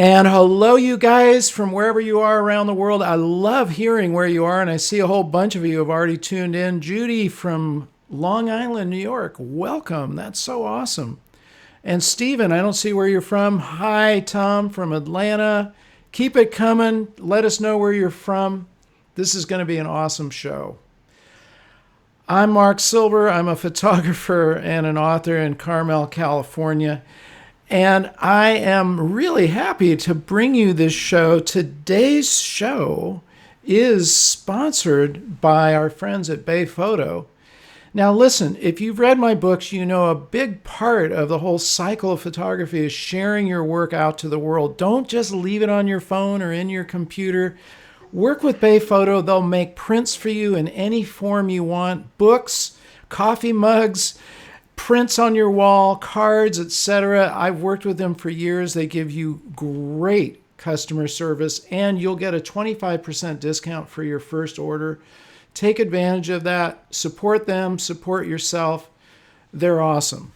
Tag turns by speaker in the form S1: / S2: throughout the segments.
S1: And hello, you guys from wherever you are around the world. I love hearing where you are, and I see a whole bunch of you have already tuned in. Judy from Long Island, New York, welcome. That's so awesome. And Stephen, I don't see where you're from. Hi, Tom from Atlanta. Keep it coming. Let us know where you're from. This is going to be an awesome show. I'm Marc Silver. I'm a photographer and an author in Carmel, California. And I am really happy to bring you this show. Today's show is sponsored by our friends at Bay Photo. Now listen, if you've read my books, you know a big part of the whole cycle of photography is sharing your work out to the world. Don't just leave it on your phone or in your computer. Work with Bay Photo. They'll make prints for you in any form you want. Books, coffee mugs, prints on your wall, cards, etc. I've worked with them for years. They give you great customer service, and you'll get a 25% discount for your first order. Take advantage of that. Support them, support yourself. They're awesome.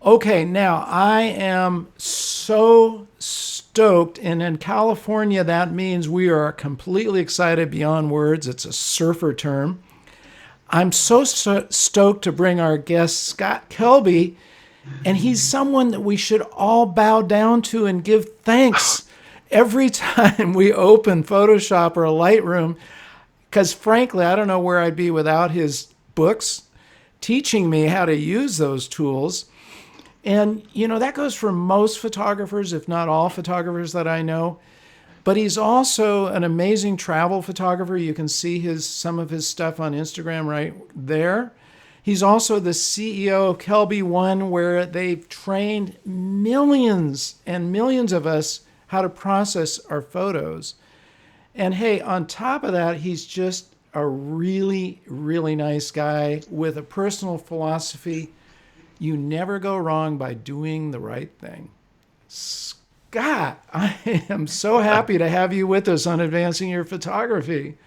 S1: Okay, now I am so stoked, and in California, that means we are completely excited beyond words. It's a surfer term. I'm so stoked to bring our guest, Scott Kelby, and he's someone that we should all bow down to and give thanks every time we open Photoshop or Lightroom, because frankly, I don't know where I'd be without his books teaching me how to use those tools. And, you know, that goes for most photographers, if not all photographers that I know. But he's also an amazing travel photographer. You can see some of his stuff on Instagram right there. He's also the CEO of KelbyOne, where they've trained millions and millions of us how to process our photos. And hey, on top of that, he's just a really, really nice guy with a personal philosophy. You never go wrong by doing the right thing. Scott, I am so happy to have you with us on Advancing Your Photography.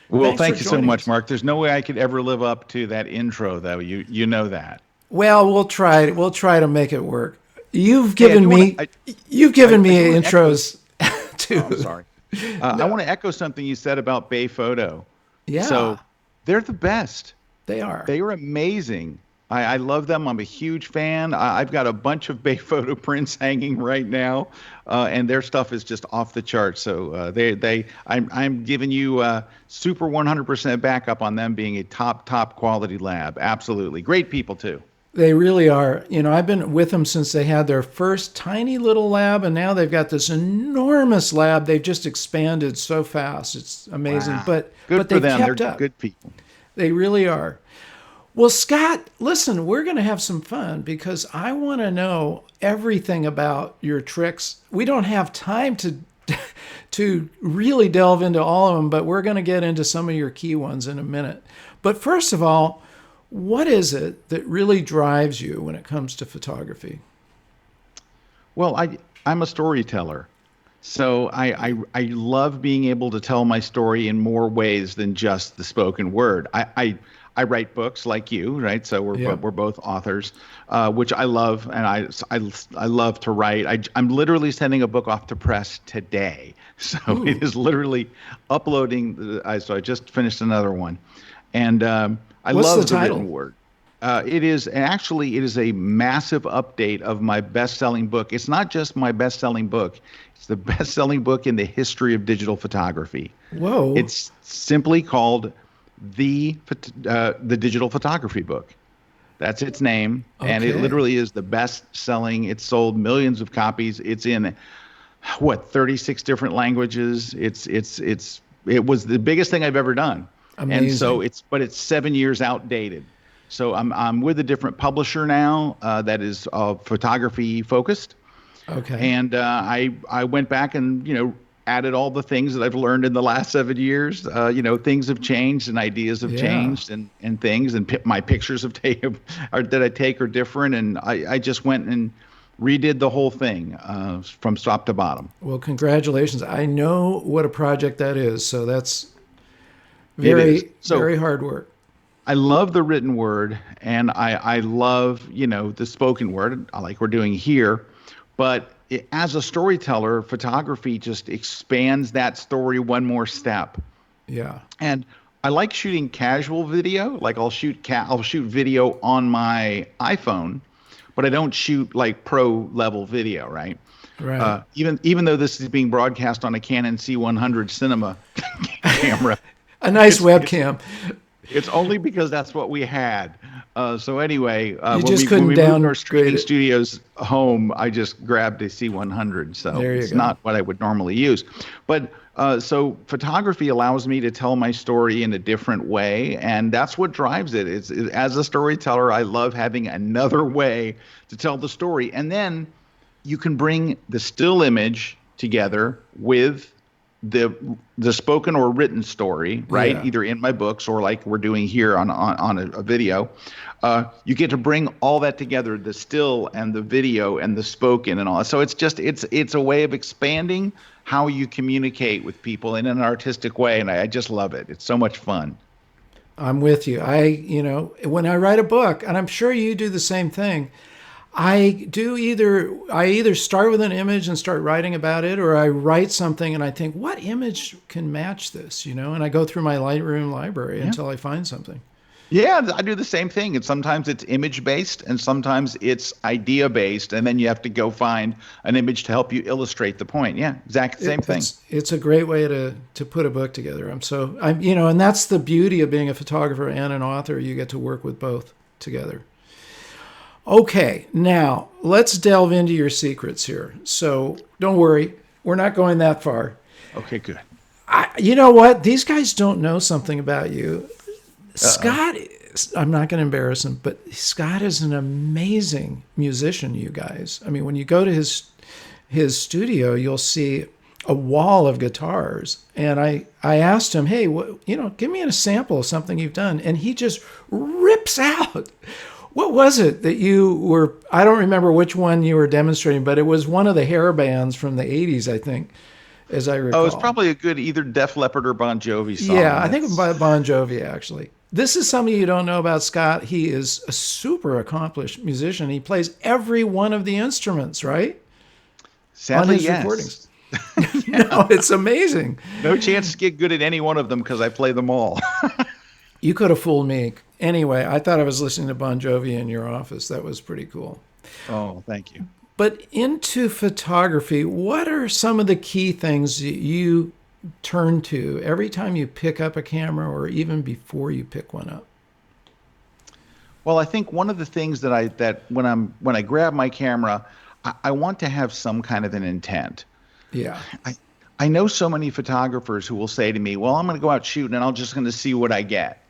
S2: Well,
S1: Thanks for
S2: thank you so
S1: joining
S2: much,
S1: us.
S2: Marc. There's no way I could ever live up to that intro, though. You know that.
S1: Well, we'll try. We'll try to make it work. You've
S2: Hey, I
S1: given
S2: do want
S1: me,
S2: to.
S1: you've given
S2: I
S1: me
S2: do want to echo.
S1: intros
S2: Oh, I'm
S1: too.
S2: sorry. I want to echo something you said about Bay Photo.
S1: Yeah,
S2: So they're the best.
S1: they are.
S2: They are amazing. I love them. I'm a huge fan. I've got a bunch of Bay Photo prints hanging right now, and their stuff is just off the charts. So I'm giving you super 100% backup on them being a top quality lab. Absolutely, great people too.
S1: They really are. You know, I've been with them since they had their first tiny little lab, and now they've got this enormous lab. They've just expanded so fast. It's amazing.
S2: Wow,
S1: But
S2: good for
S1: they've
S2: them. They're
S1: kept up.
S2: good people.
S1: They really are. Well, Scott, listen, we're going to have some fun because I want to know everything about your tricks. We don't have time to to really delve into all of them, but we're going to get into some of your key ones in a minute. But first of all, what is it that really drives you when it comes to photography?
S2: Well, I'm a storyteller. So I love being able to tell my story in more ways than just the spoken word. I write books like you, right? So
S1: Yeah.
S2: we're both authors, which I love, and I love to write. I'm literally sending a book off to press today, so it
S1: Ooh,
S2: is literally uploading. So I just finished another one, and I
S1: what's the
S2: love the written
S1: title?
S2: word. It is a massive update of my best-selling book. It's not just my best-selling book; it's the best-selling book in the history of digital photography.
S1: Whoa.
S2: It's simply called the Digital Photography Book. That's its name, and it
S1: Okay.
S2: literally is the best-selling. It's sold millions of copies. It's in 36 different languages. It was the biggest thing I've ever done, and so
S1: Amazing.
S2: it's 7 years outdated. So I'm with a different publisher now that is photography focused,
S1: Okay.
S2: and I went back and added all the things that I've learned in the last 7 years. Things have changed and ideas have
S1: Yeah.
S2: changed and things and my pictures have taken or that I take are different, and I just went and redid the whole thing from top to bottom.
S1: Well, congratulations. I know what a project that is, so that's
S2: It is.
S1: very,
S2: So
S1: very hard work.
S2: I love the written word, and I love the spoken word, like we're doing here. But as a storyteller, photography just expands that story one more step.
S1: Yeah.
S2: And I like shooting casual video. Like I'll shoot video on my iPhone, but I don't shoot like pro level video, right?
S1: Right.
S2: Even though this is being broadcast on a Canon C100 cinema camera,
S1: A nice
S2: it's
S1: webcam.
S2: it's only because that's what we had. So anyway,
S1: You
S2: when
S1: just
S2: we
S1: couldn't
S2: moved our
S1: downgrade
S2: streaming
S1: it.
S2: studios home, I just grabbed a C100. So
S1: There you
S2: it's
S1: go.
S2: not what I would normally use. But so photography allows me to tell my story in a different way, and that's what drives it. As a storyteller, I love having another way to tell the story, and then you can bring the still image together with the the spoken or written story, right?
S1: Yeah.
S2: Either in my books or like we're doing here on a video. You get to bring all that together, the still and the video and the spoken and all. So it's a way of expanding how you communicate with people in an artistic way, and I just love it. It's so much fun.
S1: I'm with you. When I write a book, and I'm sure you do the same thing, I either start with an image and start writing about it, or I write something and I think, what image can match this, and I go through my Lightroom library
S2: Yeah.
S1: until I find something.
S2: Yeah, I do the same thing. And sometimes it's image based and sometimes it's idea based. And then you have to go find an image to help you illustrate the point. Yeah, exact same thing.
S1: It's a great way to put a book together. And that's the beauty of being a photographer and an author. You get to work with both together. Okay, now let's delve into your secrets here. So don't worry, we're not going that far.
S2: Okay, good.
S1: You know what? These guys don't know something about you.
S2: Uh-oh.
S1: Scott, I'm not going to embarrass him, but Scott is an amazing musician, you guys. I mean, when you go to his studio, you'll see a wall of guitars. And I asked him, hey, give me a sample of something you've done. And he just rips out. What was it that you were, I don't remember which one you were demonstrating, but it was one of the hair bands from the 80s, I think, as I recall.
S2: Oh, it's probably a good either Def Leppard or Bon Jovi song.
S1: Yeah, I think by Bon Jovi, actually. This is something you don't know about Scott. He is a super accomplished musician. He plays every one of the instruments, right?
S2: Sadly,
S1: On his
S2: yes.
S1: recordings. No, it's amazing.
S2: No chance to get good at any one of them because I play them all.
S1: You could have fooled me. Anyway, I thought I was listening to Bon Jovi in your office. That was pretty cool.
S2: Oh, thank you.
S1: But into photography, what are some of the key things that you turn to every time you pick up a camera or even before you pick one up?
S2: Well, I think one of the things that when I grab my camera, I want to have some kind of an intent.
S1: Yeah.
S2: I know so many photographers who will say to me, "Well, I'm going to go out shooting and I'm just going to see what I get."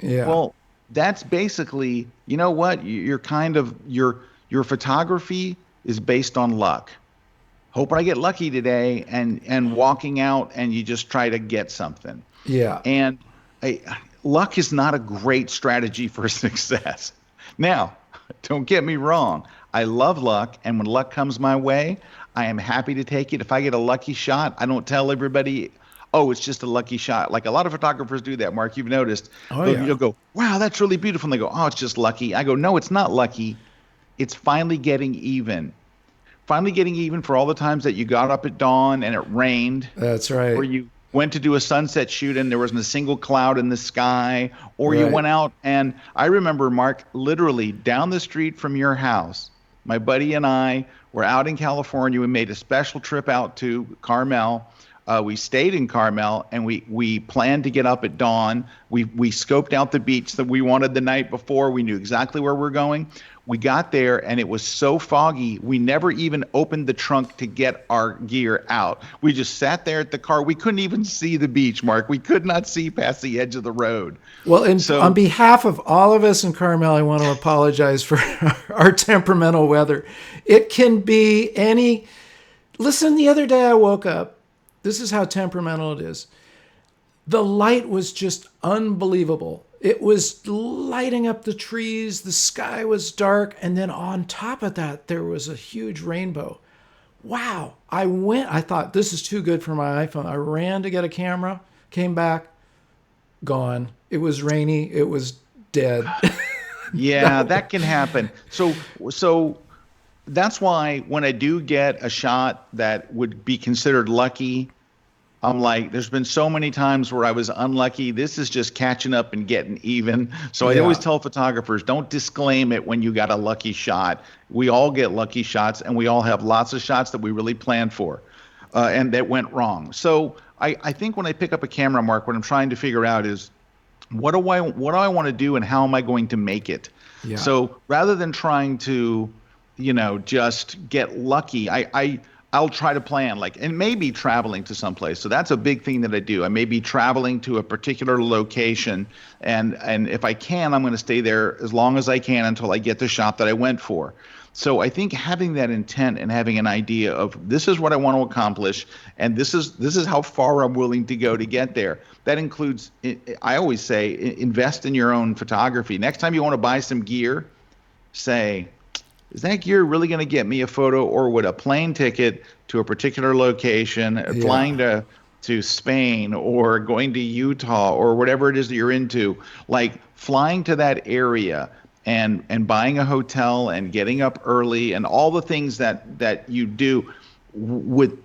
S1: Yeah.
S2: Well, that's basically, you know what? You're kind of your photography is based on luck. Hoping I get lucky today and walking out and you just try to get something.
S1: Yeah.
S2: And luck is not a great strategy for success. Now, don't get me wrong. I love luck, and when luck comes my way, I am happy to take it. If I get a lucky shot, I don't tell everybody, oh, it's just a lucky shot. Like a lot of photographers do that, Mark. You've noticed.
S1: Oh, yeah.
S2: You'll go, wow, that's really beautiful. And they go, oh, it's just lucky. I go, no, it's not lucky. It's finally getting even. Finally getting even for all the times that you got up at dawn and it rained.
S1: That's right.
S2: Or you went to do a sunset shoot and there wasn't a single cloud in the sky. Or you
S1: Right.
S2: went out and I remember, Mark, literally down the street from your house, my buddy and I were out in California. We made a special trip out to Carmel. We stayed in Carmel and we planned to get up at dawn. We scoped out the beach that we wanted the night before. We knew exactly where we're going. We got there and it was so foggy, we never even opened the trunk to get our gear out. We just sat there at the car. We couldn't even see the beach, Mark. We could not see past the edge of the road.
S1: Well, and
S2: So-
S1: on behalf of all of us in Carmel, I want to apologize for our temperamental weather. It can be any. Listen, the other day I woke up. This is how temperamental it is. The light was just unbelievable. It was lighting up the trees. The sky was dark. And then on top of that, there was a huge rainbow. Wow. I thought, this is too good for my iPhone. I ran to get a camera, came back, gone. It was rainy. It was dead.
S2: Yeah, that can happen. So that's why when I do get a shot that would be considered lucky, I'm like, there's been so many times where I was unlucky. This is just catching up and getting even. So I always
S1: Yeah.
S2: tell photographers, don't disclaim it when you got a lucky shot. We all get lucky shots, and we all have lots of shots that we really planned for, and that went wrong. So I think when I pick up a camera, Mark, what I'm trying to figure out is what do I want to do and how am I going to make it?
S1: Yeah.
S2: So rather than trying to, just get lucky, I'll try to plan, like, and maybe traveling to someplace. So that's a big thing that I do. I may be traveling to a particular location, and if I can, I'm going to stay there as long as I can until I get the shot that I went for. So I think having that intent and having an idea of this is what I want to accomplish, and this is how far I'm willing to go to get there. That includes, I always say, invest in your own photography. Next time you want to buy some gear, say, is that gear really going to get me a photo, or would a plane ticket to a particular location, flying
S1: Yeah.
S2: to Spain or going to Utah or whatever it is that you're into, like flying to that area and buying a hotel and getting up early and all the things that you do,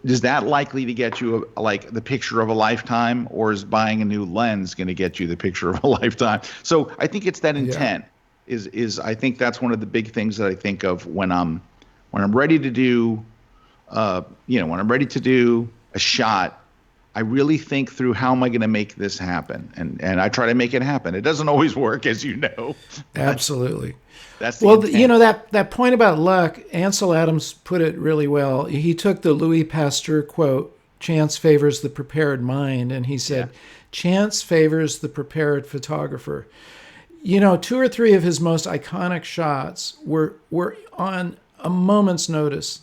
S2: is that likely to get you like the picture of a lifetime, or is buying a new lens going to get you the picture of a lifetime? So I think it's that
S1: Yeah.
S2: intent is I think that's one of the big things that I think of when I'm ready to do when I'm ready to do a shot. I really think through how am I going to make this happen, and I try to make it happen. It doesn't always work, as you know, but
S1: Absolutely.
S2: that's the
S1: Well, you
S2: intent.
S1: know that point about luck, Ansel Adams put it really well. He took the Louis Pasteur quote, "Chance favors the prepared mind," and he
S2: Yeah.
S1: said, "Chance favors the prepared photographer." You know, two or three of his most iconic shots were on a moment's notice.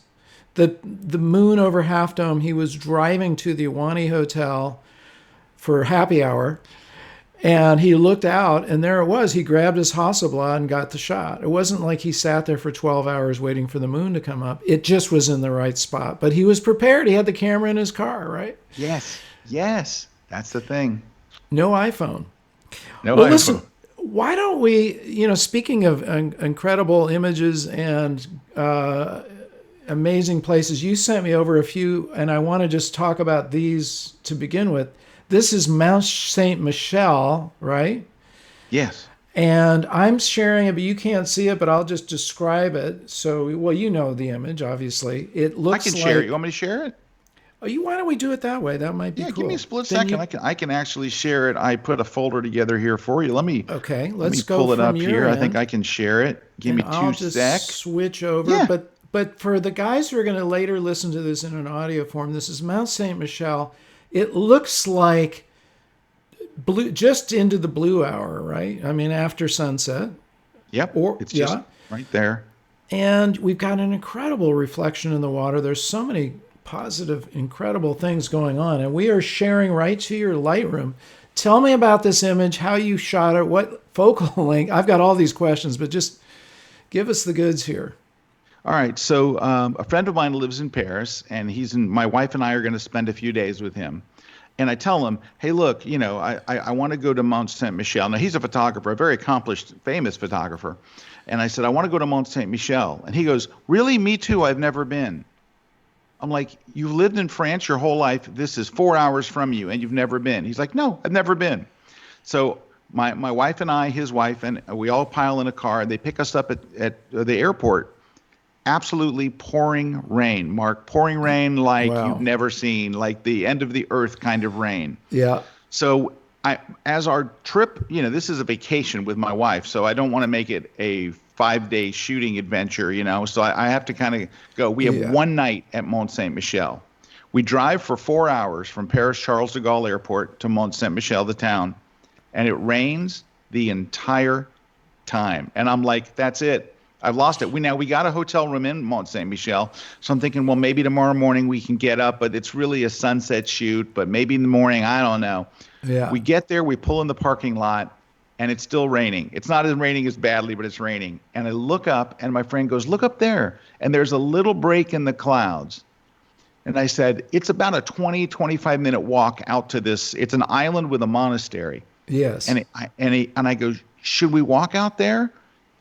S1: The moon over Half Dome, he was driving to the Iwani Hotel for happy hour, and he looked out, and there it was. He grabbed his Hasselblad and got the shot. It wasn't like he sat there for 12 hours waiting for the moon to come up. It just was in the right spot. But he was prepared. He had the camera in his car, right?
S2: Yes. Yes. That's the thing.
S1: No iPhone.
S2: No
S1: Well, listen,
S2: iPhone.
S1: why don't we, speaking of incredible images and amazing places, you sent me over a few, and I want to just talk about these to begin with. This is Mount Saint Michel, right?
S2: Yes.
S1: And I'm sharing it, but you can't see it, but I'll just describe it. So, well, you know the image, obviously. It
S2: I can
S1: looks
S2: share it.
S1: like,
S2: You want me to share it?
S1: oh, why don't we do it that way? That might be
S2: Yeah, give me a
S1: cool.
S2: split
S1: Then
S2: second.
S1: you,
S2: I can actually share it. I put a folder together here for you.
S1: okay,
S2: Let me
S1: let's go
S2: pull it
S1: from
S2: up
S1: your
S2: here. I think
S1: end.
S2: I can share it. Give
S1: And
S2: me
S1: I'll
S2: two
S1: just
S2: sec.
S1: switch over.
S2: Yeah.
S1: But for the guys who are going to later listen to this in an audio form, this is Mount Saint Michel. It looks like blue, just into the blue hour, right? I mean, after sunset,
S2: Yep.
S1: or
S2: It's just
S1: yeah.
S2: right there.
S1: And we've got an incredible reflection in the water. There's so many positive, incredible things going on, and we are sharing right to your Lightroom. Tell me about this image, how you shot it, what focal length. I've got all these questions, but just give us the goods here.
S2: All right. So a friend of mine lives in Paris, and my wife and I are going to spend a few days with him. And I tell him, hey, look, I want to go to Mount Saint Michel. Now, he's a photographer, a very accomplished, famous photographer. And I said, I want to go to Mount Saint Michel. And he goes, really? Me too. I've never been. I'm like, you've lived in France your whole life. This is 4 hours from you, and you've never been. He's like, no, I've never been. So my wife and I, his wife, and we all pile in a car, and they pick us up at the airport. Absolutely pouring rain, Mark, pouring rain like you've
S1: Wow.
S2: never seen, like the end of the earth kind of rain.
S1: Yeah.
S2: So as our trip, this is a vacation with my wife, so I don't want to make it a 5-day shooting adventure, So I have to kind of go. We have
S1: Yeah.
S2: one night at Mont Saint Michel. We drive for 4 hours from Paris Charles de Gaulle Airport to Mont Saint Michel, the town, and it rains the entire time. And I'm like, that's it. I've lost it. We got a hotel room in Mont Saint Michel, so I'm thinking, well, maybe tomorrow morning we can get up, but it's really a sunset shoot. But maybe in the morning, I don't know.
S1: Yeah.
S2: We get there, we pull in the parking lot, and it's still raining. It's not as raining as badly, but it's raining. And I look up, and my friend goes, look up there. And there's a little break in the clouds. And I said, it's about a 25-minute walk out to this. It's an island with a monastery.
S1: Yes.
S2: And I go, should we walk out there?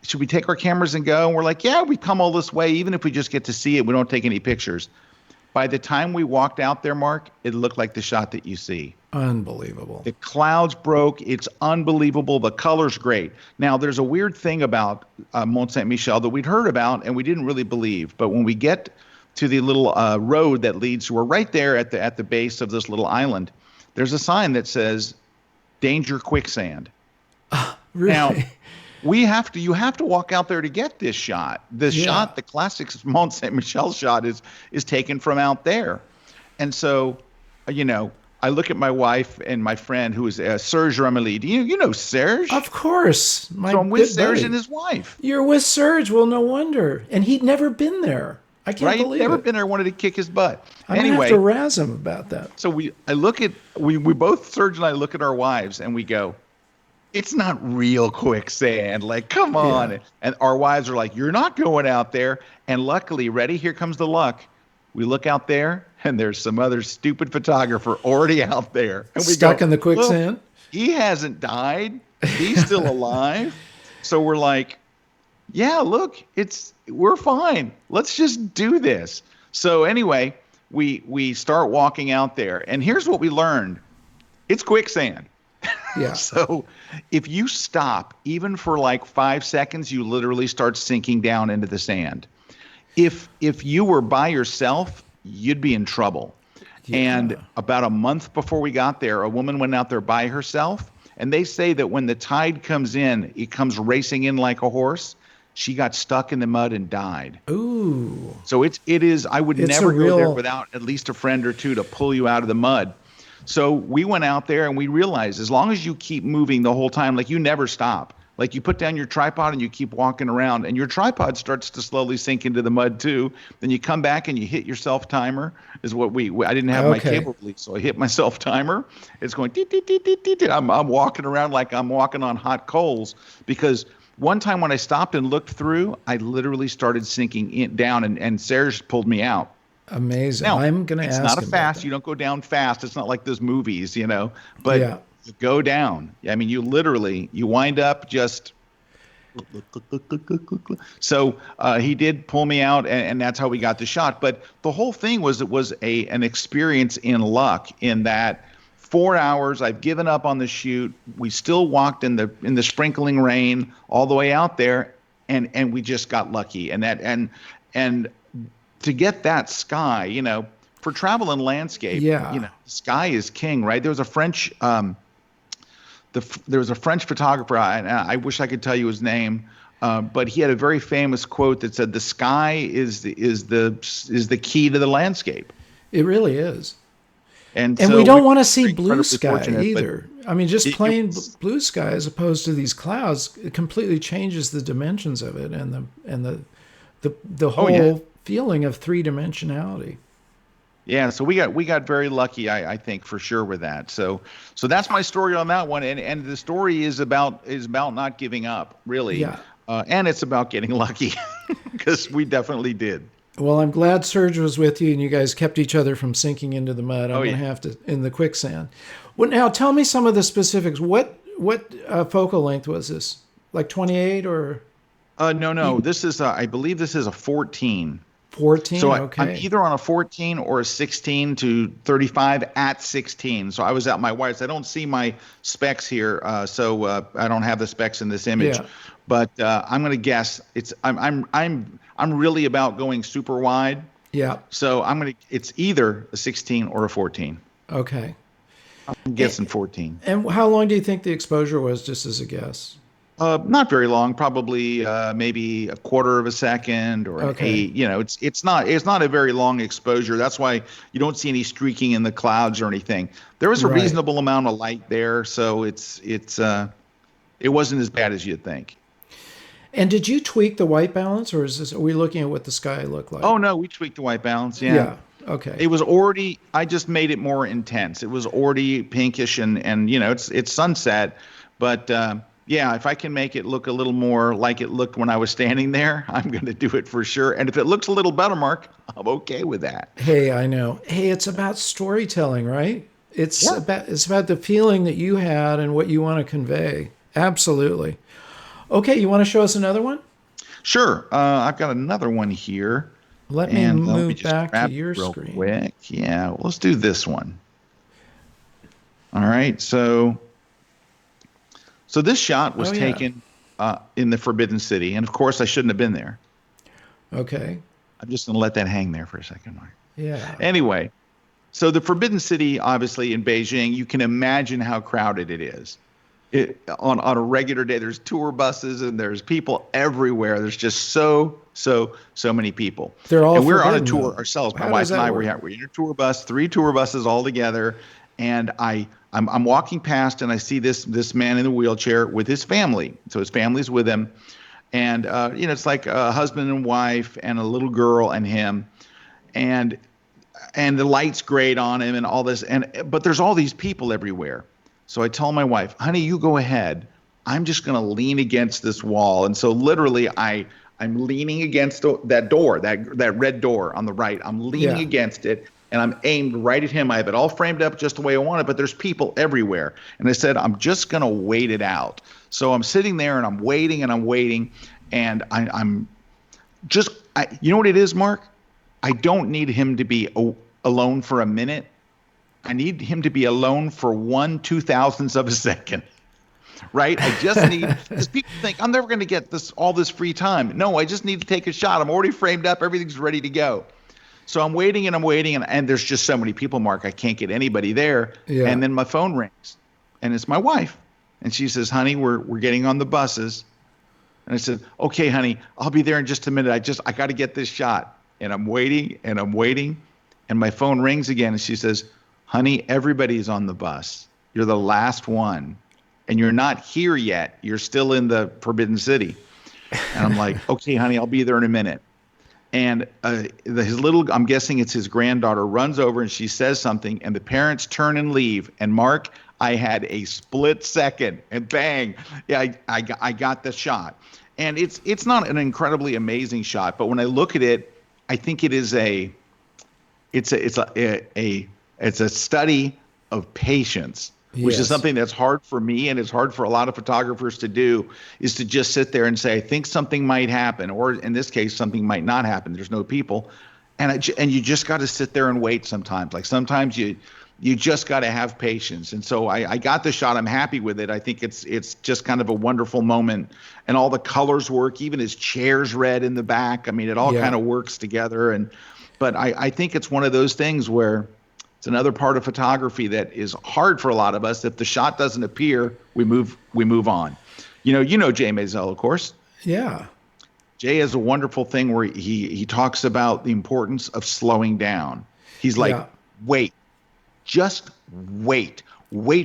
S2: should we take our cameras and go? And we're like, yeah, we come all this way. Even if we just get to see it, we don't take any pictures. By the time we walked out there, Mark, it looked like the shot that you see.
S1: Unbelievable.
S2: The clouds broke. It's unbelievable. The color's great. Now, there's a weird thing about Mont Saint Michel that we'd heard about and we didn't really believe. But when we get to the little road that leads, we're right there at the base of this little island. There's a sign that says, "Danger quicksand."
S1: Really?
S2: Now, you have to walk out there to get this shot. The classic Mont Saint Michel shot is taken from out there. And so, I look at my wife and my friend who is Serge Remeli. Do you know Serge?
S1: Of course.
S2: So I'm with Serge and his wife.
S1: You're with Serge. Well, no wonder. And he'd never been there. I can't believe it.
S2: Never been there. Wanted to kick his butt.
S1: I'm gonna have to razz him about that.
S2: So we both, Serge and I, look at our wives and we go, "It's not real quicksand. Like, come on." Yeah. And our wives are like, "You're not going out there." And luckily, ready? Here comes the luck. We look out there and there's some other stupid photographer already out there. And we
S1: stuck in the quicksand?
S2: Well, he hasn't died. He's still alive. So we're like, yeah, look, we're fine. Let's just do this. So anyway, we start walking out there. And here's what we learned. It's quicksand.
S1: Yeah.
S2: So if you stop, even for like 5 seconds, you literally start sinking down into the sand. If you were by yourself, you'd be in trouble. Yeah. And about a month before we got there, a woman went out there by herself. And they say that when the tide comes in, it comes racing in like a horse. She got stuck in the mud and died.
S1: Ooh.
S2: So it is, I would never go there without at least a friend or two to pull you out of the mud. So we went out there and we realized as long as you keep moving the whole time, like you never stop. Like you put down your tripod and you keep walking around and your tripod starts to slowly sink into the mud too. Then you come back and you hit your self timer is what I didn't have my cable release. So I hit my self timer. It's going, dee, dee, dee, dee, dee, dee. I'm walking around like I'm walking on hot coals because one time when I stopped and looked through, I literally started sinking down and Serge pulled me out.
S1: Amazing.
S2: Now,
S1: I'm going to ask him.
S2: It's not a fast. You don't go down fast. It's not like those movies, but you go down. I mean, you wind up just. So he did pull me out, and that's how we got the shot. But the whole thing was an experience in luck in that 4 hours, I've given up on the shoot. We still walked in the sprinkling rain all the way out there, and we just got lucky. And to get that sky, for travel and landscape, sky is king, right? There was a French photographer, and I wish I could tell you his name, but he had a very famous quote that said, "The sky is the key to the landscape."
S1: It really is.
S2: And
S1: so we don't want to see blue sky either. I mean, just plain blue sky as opposed to these clouds, it completely changes the dimensions of it and the whole feeling of three-dimensionality.
S2: Yeah, so we got very lucky, I think, for sure with that. So that's my story on that one, and the story is about not giving up, really.
S1: Yeah.
S2: And it's about getting lucky because we definitely did.
S1: Well, I'm glad Serge was with you and you guys kept each other from sinking into the mud. I'm going to have to in the quicksand. Well, now tell me some of the specifics. What focal length was this? Like 28 or?
S2: No. This is I believe this is a 14.
S1: 14.
S2: So
S1: okay.
S2: I'm either on a 14 or a 16 to 35 at 16. So I was at my wife's. I don't see my specs here, so I don't have the specs in this image. Yeah. But I'm going to guess I'm really about going super wide.
S1: Yeah.
S2: So it's either a 16 or a 14.
S1: Okay.
S2: I'm guessing 14.
S1: And how long do you think the exposure was, just as a guess?
S2: Not very long, probably maybe a quarter of a second or an 8. It's not a very long exposure. That's why you don't see any streaking in the clouds or anything. There was a reasonable amount of light there, so it wasn't as bad as you'd think.
S1: And did you tweak the white balance, or are we looking at what the sky looked like?
S2: Oh no, we tweaked the white balance. Yeah.
S1: Yeah. Okay.
S2: It was already. I just made it more intense. It was already pinkish, and it's sunset, but. Yeah, if I can make it look a little more like it looked when I was standing there, I'm going to do it for sure. And if it looks a little better, Mark, I'm okay with that.
S1: Hey, I know. Hey, it's about storytelling, right? It's about the feeling that you had and what you want to convey. Absolutely. Okay, you want to show us another one?
S2: Sure. I've got another one here,
S1: Let me
S2: and let me
S1: move
S2: just
S1: back to
S2: grab it
S1: your
S2: real
S1: screen.
S2: quick. Yeah, well, let's do this one. All right. So this shot was
S1: Oh, yeah.
S2: taken in the Forbidden City, and of course, I shouldn't have been there.
S1: Okay.
S2: I'm just going to let that hang there for a second, Mark.
S1: Yeah.
S2: Anyway, so the Forbidden City, obviously in Beijing, you can imagine how crowded it is. On a regular day, there's tour buses and there's people everywhere. There's just so many people.
S1: They're all
S2: And we're on a
S1: forbidden,
S2: tour
S1: though.
S2: ourselves. My
S1: How does
S2: wife and
S1: that
S2: I
S1: work?
S2: we're in a tour bus, three tour buses all together. And I'm walking past and I see this man in the wheelchair with his family. So his family's with him, and it's like a husband and wife and a little girl and him, and the light's great on him and all this, but there's all these people everywhere. So I tell my wife, honey, you go ahead. I'm just going to lean against this wall. And so literally I'm leaning against that door, that red door on the right. I'm leaning
S1: Yeah.
S2: against it and I'm aimed right at him. I have it all framed up just the way I want it, but there's people everywhere. And I said, I'm just going to wait it out. So I'm sitting there and I'm waiting and I'm waiting, and I'm just, you know what it is, Mark? I don't need him to be alone for a minute. I need him to be alone for 1/2000th of a second, right? I just need, because people think I'm never going to get all this free time. No, I just need to take a shot. I'm already framed up. Everything's ready to go. So I'm waiting and I'm waiting, and there's just so many people, Mark. I can't get anybody there.
S1: Yeah.
S2: And then my phone rings, and it's my wife, and she says, "Honey, we're getting on the buses." And I said, "Okay, honey, I'll be there in just a minute. I got to get this shot." And I'm waiting and I'm waiting, and my phone rings again, and she says, "Honey, everybody's on the bus. You're the last one, and you're not here yet. You're still in the Forbidden City." And I'm like, "Okay, honey, I'll be there in a minute." And I'm guessing it's his granddaughter, runs over and she says something, and the parents turn and leave. And Mark, I had a split second, and bang, yeah, I got the shot. And it's not an incredibly amazing shot, but when I look at it, I think it is it's a study of patience, which is
S1: Yes.
S2: something that's hard for me and it's hard for a lot of photographers to do, is to just sit there and say, I think something might happen, or in this case, something might not happen. There's no people. And you just got to sit there and wait sometimes. Like sometimes you just got to have patience. And so I got the shot. I'm happy with it. I think it's just kind of a wonderful moment, and all the colors work. Even his chair's red in the back. I mean, it all
S1: Yeah.
S2: kind of works together. But I think it's one of those things where it's another part of photography that is hard for a lot of us. If the shot doesn't appear, we move on. You know Jay Maisel, of course.
S1: Yeah.
S2: Jay has a wonderful thing where he talks about the importance of slowing down. He's like,
S1: Yeah.
S2: wait, just wait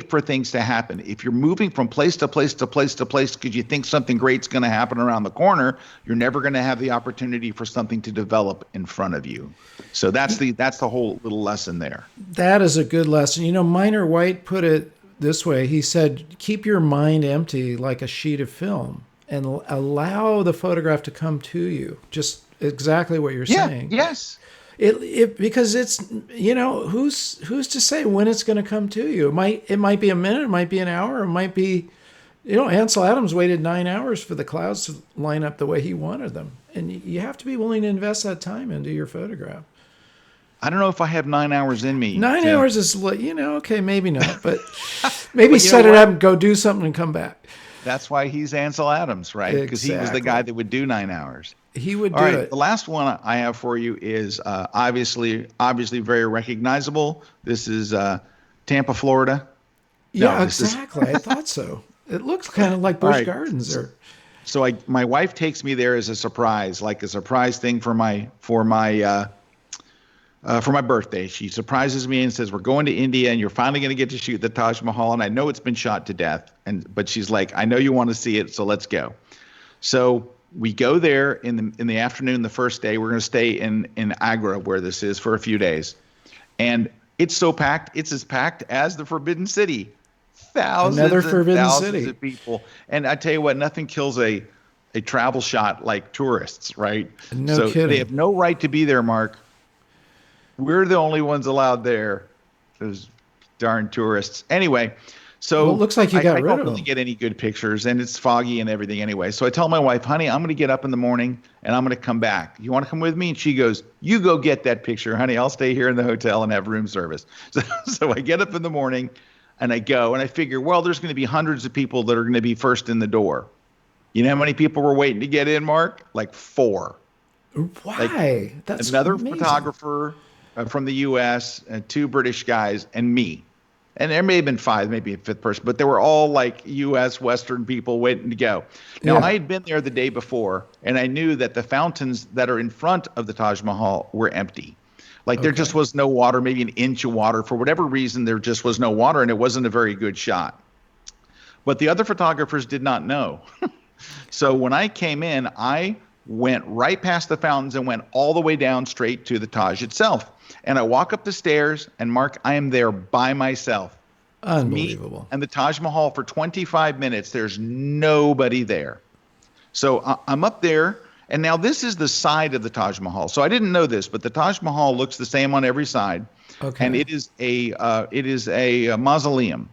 S2: for things to happen. If you're moving from place to place to place to place because you think something great's going to happen around the corner, you're never going to have the opportunity for something to develop in front of you. So that's the whole little lesson there.
S1: That is a good lesson. Minor White put it this way. He said, keep your mind empty like a sheet of film and allow the photograph to come to you. Just exactly what you're
S2: Yeah,
S1: saying.
S2: yes.
S1: Because it's, who's to say when it's going to come to you? It might be a minute, it might be an hour, it might be, Ansel Adams waited 9 hours for the clouds to line up the way he wanted them. And you have to be willing to invest that time into your photograph.
S2: I don't know if I have 9 hours in me.
S1: 9 hours is, okay, maybe not, but maybe
S2: But you know
S1: set it
S2: what?
S1: up and go do something and come back.
S2: That's why he's Ansel Adams, right? Because he was the guy
S1: Exactly.
S2: that would do 9 hours.
S1: He would
S2: All
S1: do
S2: right, the
S1: it.
S2: last one I have for you is obviously very recognizable. This is Tampa, Florida. No,
S1: Yeah,
S2: this is
S1: exactly. I thought so. It looks kind of like
S2: all
S1: Busch
S2: right.
S1: Gardens
S2: So,
S1: or
S2: my wife takes me there as a surprise, like a surprise thing for my birthday. She surprises me and says, "We're going to India, and you're finally going to get to shoot the Taj Mahal." And I know it's been shot to death, but she's like, "I know you want to see it, so let's go." So we go there in the afternoon. The first day, we're going to stay in Agra, where this is, for a few days, and it's so packed. It's as packed as the Forbidden City.
S1: another
S2: Thousands and
S1: Forbidden
S2: thousands
S1: City.
S2: of people. And I tell you what, nothing kills a travel shot like tourists, right?
S1: No
S2: So they
S1: kidding.
S2: have no right to be there, Mark. We're the only ones allowed there. Those darn tourists. Anyway,
S1: Well, it
S2: So
S1: looks like you got
S2: I
S1: rid
S2: don't
S1: of
S2: really
S1: them.
S2: get any good pictures, and it's foggy and everything anyway. So I tell my wife, honey, I'm going to get up in the morning and I'm going to come back. You want to come with me? And she goes, you go get that picture, honey. I'll stay here in the hotel and have room service. So I get up in the morning and I go and I figure, well, there's going to be hundreds of people that are going to be first in the door. You know how many people were waiting to get in, Mark? Like four. Like
S1: Why? That's
S2: another
S1: amazing.
S2: photographer from the U.S., and two British guys, and me. And there may have been five, maybe a fifth person, but they were all like U.S. Western people waiting to go. Now, I
S1: Yeah.
S2: had been there the day before, and I knew that the fountains that are in front of the Taj Mahal were empty. Like there just
S1: Okay.
S2: was no water, maybe an inch of water. For whatever reason, there just was no water, and it wasn't a very good shot. But the other photographers did not know. So when I came in, I went right past the fountains and went all the way down straight to the Taj itself. And I walk up the stairs, and Mark, I am there by myself. It's me
S1: Unbelievable.
S2: and the Taj Mahal for 25 minutes. There's nobody there. So I'm up there, and now this is the side of the Taj Mahal. So I didn't know this, but the Taj Mahal looks the same on every side, and
S1: Okay.
S2: it is a mausoleum.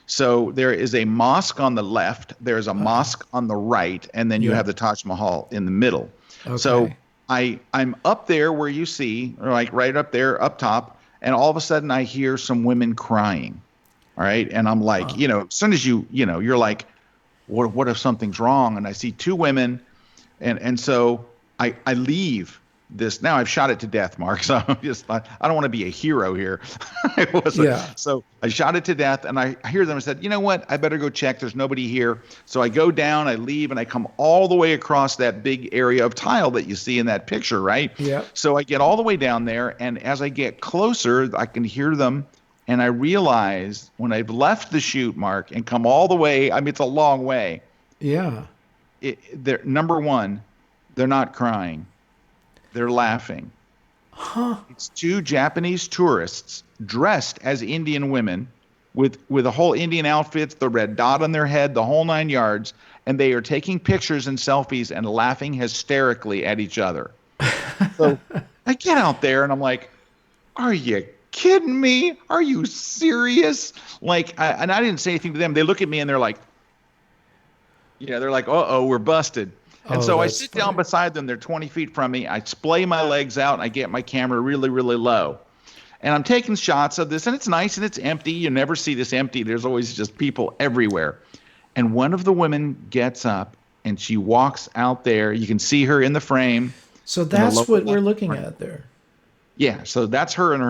S2: So there is a mosque on the left, there's a mosque on the right, and then you
S1: Yeah.
S2: have the Taj Mahal in the middle. So
S1: Okay.
S2: I'm up there where you see, like right up there, up top, and all of a sudden I hear some women crying. All right. And I'm like, as soon as you're like, what if something's wrong? And I see two women, and so I leave this. Now I've shot it to death, Mark. So I don't want to be a hero here. It wasn't.
S1: Yeah.
S2: So I shot it to death, and I hear them and said, you know what? I better go check. There's nobody here. So I go down, I leave, and I come all the way across that big area of tile that you see in that picture, right?
S1: Yeah.
S2: So I get all the way down there, and as I get closer, I can hear them. And I realize when I've left the shoot, Mark, and come all the way, I mean, it's a long way.
S1: Yeah.
S2: They're, number one, they're not crying. They're laughing.
S1: Huh.
S2: It's two Japanese tourists dressed as Indian women with a whole Indian outfits, the red dot on their head, the whole nine yards, and they are taking pictures and selfies and laughing hysterically at each other. So I get out there and I'm like, are you kidding me? Are you serious? Like, and I didn't say anything to them. They look at me and they're like, they're like, uh-oh, we're busted. And
S1: Oh,
S2: so I
S1: that's
S2: sit down
S1: funny.
S2: beside them. They're 20 feet from me. I splay my legs out and I get my camera really, really low. And I'm taking shots of this, and it's nice and it's empty. You never see this empty. There's always just people everywhere. And one of the women gets up and she walks out there. You can see her in the frame
S1: So
S2: in the
S1: that's
S2: lower
S1: what we're
S2: left
S1: looking
S2: frame.
S1: at there.
S2: Yeah, so that's her in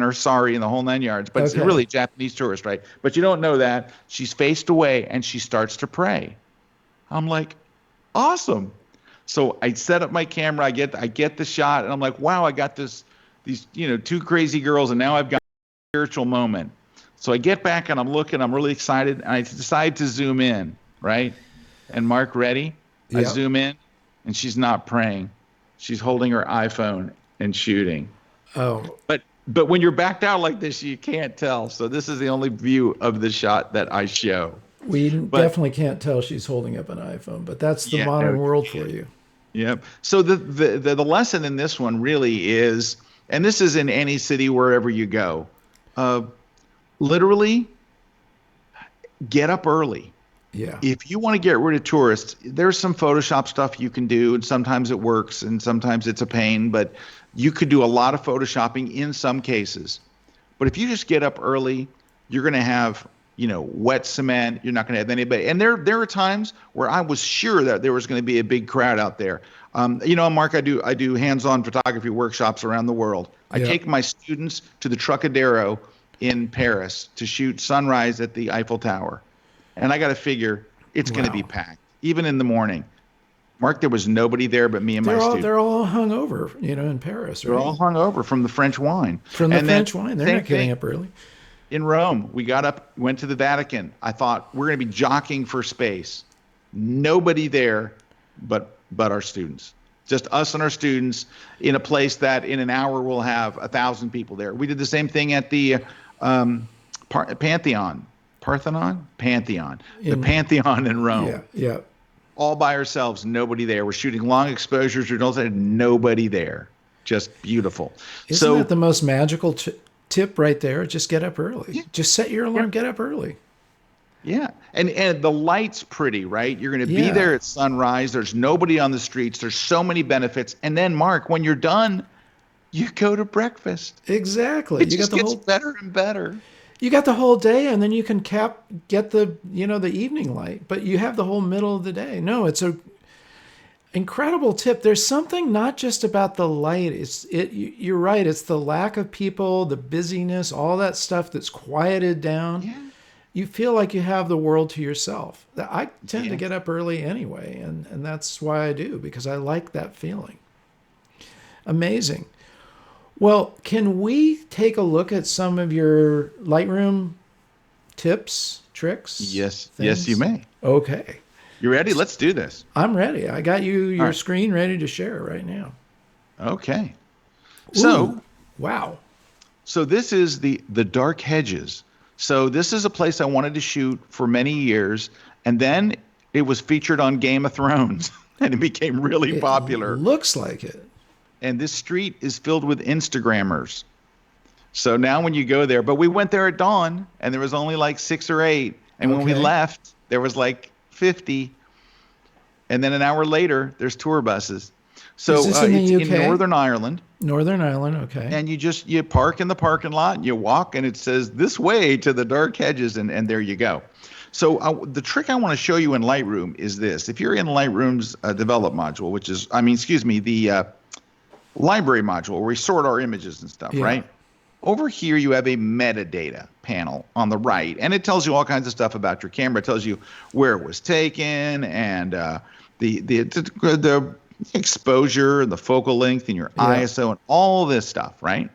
S2: her sari and the whole nine yards. But it's
S1: Okay.
S2: really a Japanese tourist, right? But you don't know that. She's faced away and she starts to pray. I'm like, awesome. So I set up my camera. I get the shot, and I'm like, wow, I got these two crazy girls, and now I've got a spiritual moment. So I get back and I'm looking. I'm really excited, and I decide to zoom in, right? And Mark, ready? I
S1: Yeah.
S2: zoom in, and she's not praying. She's holding her iPhone and shooting.
S1: Oh,
S2: But when you're backed out like this, you can't tell. So this is the only view of the shot that I show.
S1: we
S2: But
S1: definitely can't tell she's holding up an iPhone, but that's the
S2: yeah, no,
S1: modern
S2: you
S1: world for
S2: can't.
S1: you.
S2: Yep. So the lesson in this one really is, and this is in any city wherever you go, uh, literally get up early.
S1: Yeah.
S2: If you want to get rid of tourists, there's some Photoshop stuff you can do, and sometimes it works, and sometimes it's a pain. But you could do a lot of Photoshopping in some cases. But if you just get up early, you're going to have, wet cement. You're not going to have anybody. And there are times where I was sure that there was going to be a big crowd out there. Mark, I do hands-on photography workshops around the world. I
S1: Yeah.
S2: take my students to the Trocadero in Paris to shoot sunrise at the Eiffel Tower, and I got to figure it's going to be
S1: Wow.
S2: packed, even in the morning. Mark, there was nobody there but me and my
S1: They're all
S2: students.
S1: they're all hung over, in Paris,
S2: They're
S1: right?
S2: all hung over from the French wine.
S1: From the
S2: And then
S1: French wine. They're
S2: same
S1: not getting
S2: thing
S1: up early.
S2: in Rome. We got up, went to the Vatican. I thought we're going to be jockeying for space. Nobody there but our students. Just us and our students in a place that in an hour will have 1,000 people there. We did the same thing at the Pantheon. Pantheon. The
S1: In
S2: Pantheon in
S1: Yeah,
S2: Rome.
S1: yeah.
S2: All by ourselves, nobody there. We're shooting long exposures. We don't say nobody there. Just beautiful.
S1: Isn't
S2: So
S1: that the most magical tip right there? Just get up early.
S2: yeah,
S1: Just set your
S2: yeah.
S1: alarm, get up early.
S2: Yeah. And the light's pretty, right? You're going to be
S1: Yeah,
S2: there at sunrise. There's nobody on the streets. There's so many benefits. And then, Mark, when you're done, you go to breakfast.
S1: exactly.
S2: It just gets better and better.
S1: You got the whole day, and then you can get the the evening light, but you have the whole middle of the day. No, it's a incredible tip. There's something not just about the light. You're right. It's the lack of people, the busyness, all that stuff that's quieted down.
S2: Yeah.
S1: You feel like you have the world to yourself. I tend to
S2: Yes.
S1: get up early anyway, and that's why I do, because I like that feeling. Amazing. Well, can we take a look at some of your Lightroom tips, tricks,
S2: Yes. Yes, you
S1: things?
S2: may.
S1: Okay.
S2: You ready? Let's do this.
S1: I'm ready. I got your
S2: All right.
S1: screen ready to share right now.
S2: Okay.
S1: Ooh,
S2: So,
S1: wow.
S2: so this is the dark hedges. So this is a place I wanted to shoot for many years, and then it was featured on Game of Thrones, and it became really
S1: It
S2: popular.
S1: looks like it.
S2: And this street is filled with Instagrammers. So now when you go there, but we went there at dawn, and there was only like 6 or 8, and when we
S1: Okay.
S2: left, there was like 50, and then an hour later, there's tour buses. So
S1: Is this in the
S2: it's in
S1: UK?
S2: Northern Ireland.
S1: Northern Ireland, okay.
S2: And you park in the parking lot, and you walk, and it says this way to the dark hedges, and there you go. So the trick I want to show you in Lightroom is this. If you're in Lightroom's develop module, which is, the library module where we sort our images and stuff,
S1: Yeah.
S2: right? Over here, you have a metadata panel on the right, and it tells you all kinds of stuff about your camera. It tells you where it was taken, and the exposure and the focal length and your
S1: Yeah.
S2: ISO and all this stuff, right?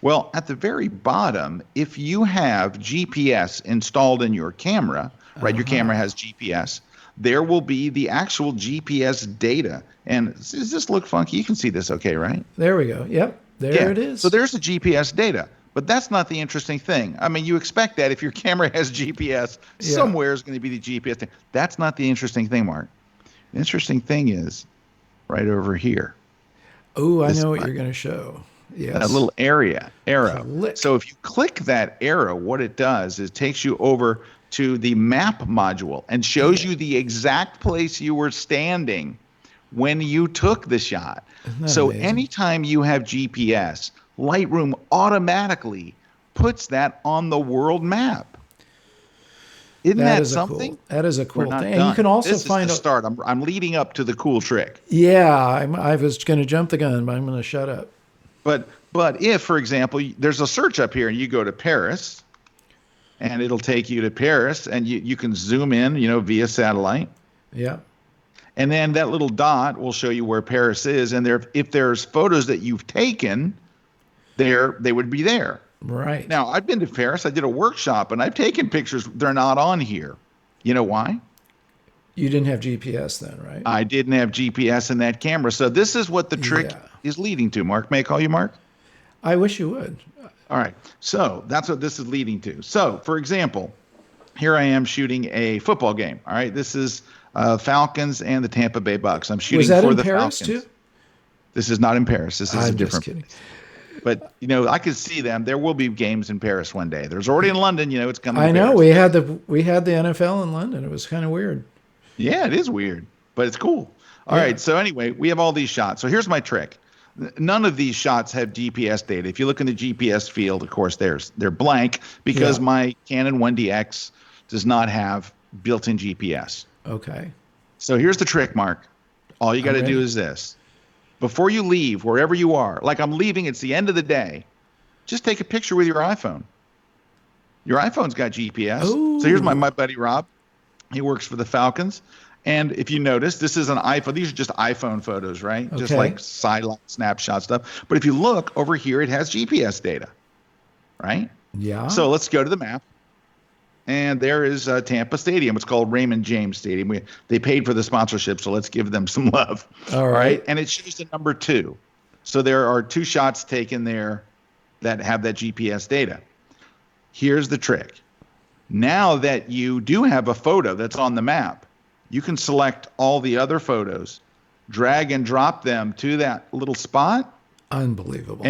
S2: Well, at the very bottom, if you have GPS installed in your camera, right, your camera has GPS, there will be the actual GPS data. And does this look funky? You can see this okay, right?
S1: There we go. Yep. There it is.
S2: So there's the GPS data. But that's not the interesting thing. I mean, you expect that if your camera has GPS,
S1: Yeah.
S2: somewhere is going to be the GPS thing. That's not the interesting thing, Mark. The interesting thing is right over here.
S1: Oh, I
S2: this
S1: know what
S2: button.
S1: you're going to show. Yes.
S2: That little arrow.
S1: Click.
S2: So if you click that arrow, what it does is takes you over to the map module and shows you the exact place you were standing when you took the shot.
S1: Isn't that
S2: So
S1: amazing?
S2: anytime you have GPS, Lightroom automatically puts that on the world map. Isn't that something?
S1: That is a
S2: We're
S1: cool
S2: not
S1: thing.
S2: done.
S1: And you can also
S2: This
S1: find
S2: is the start. I'm leading up to the cool trick.
S1: Yeah, I was going to jump the gun, but I'm going to shut up.
S2: But if, for example, there's a search up here and you go to Paris, and it'll take you to Paris, and you can zoom in, via satellite.
S1: Yeah.
S2: And then that little dot will show you where Paris is. And if there's photos that you've taken, they would be there.
S1: Right.
S2: Now, I've been to Paris. I did a workshop, and I've taken pictures. They're not on here. You know why?
S1: You didn't have GPS then, right?
S2: I didn't have GPS in that camera. So this is what the trick is leading to. Mark, may I call you Mark?
S1: I wish you would.
S2: All right. So that's what this is leading to. So, for example, here I am shooting a football game. All right. This is Falcons and the Tampa Bay Bucks. I'm shooting
S1: Was that
S2: for
S1: in
S2: the
S1: Paris
S2: Falcons.
S1: too?
S2: This is not in Paris. This is a
S1: I'm
S2: different
S1: just kidding.
S2: place. But, I could see them. There will be games in Paris one day. There's already in London. It's coming to
S1: I know.
S2: Paris.
S1: We had the NFL in London. It was kind of weird.
S2: Yeah, it is weird, but it's cool. All right. So anyway, we have all these shots. So here's my trick. None of these shots have GPS data. If you look in the GPS field, of course, they're blank because my Canon 1DX does not have built-in GPS.
S1: Okay.
S2: So here's the trick, Mark. All you got to
S1: ready.
S2: do is this. Before you leave, wherever you are, like I'm leaving, it's the end of the day, just take a picture with your iPhone. Your iPhone's got GPS.
S1: Ooh.
S2: So here's my buddy, Rob. He works for the Falcons. And if you notice, this is an iPhone. These are just iPhone photos, right? Just
S1: Okay.
S2: like sideline snapshot stuff. But if you look over here, it has GPS data, right?
S1: Yeah.
S2: So let's go to the map. And there is Tampa Stadium. It's called Raymond James Stadium. They paid for the sponsorship, so let's give them some love.
S1: All right.
S2: And it shows the number 2. So there are 2 shots taken there that have that GPS data. Here's the trick. Now that you do have a photo that's on the map, you can select all the other photos, drag and drop them to that little spot,
S1: Unbelievable.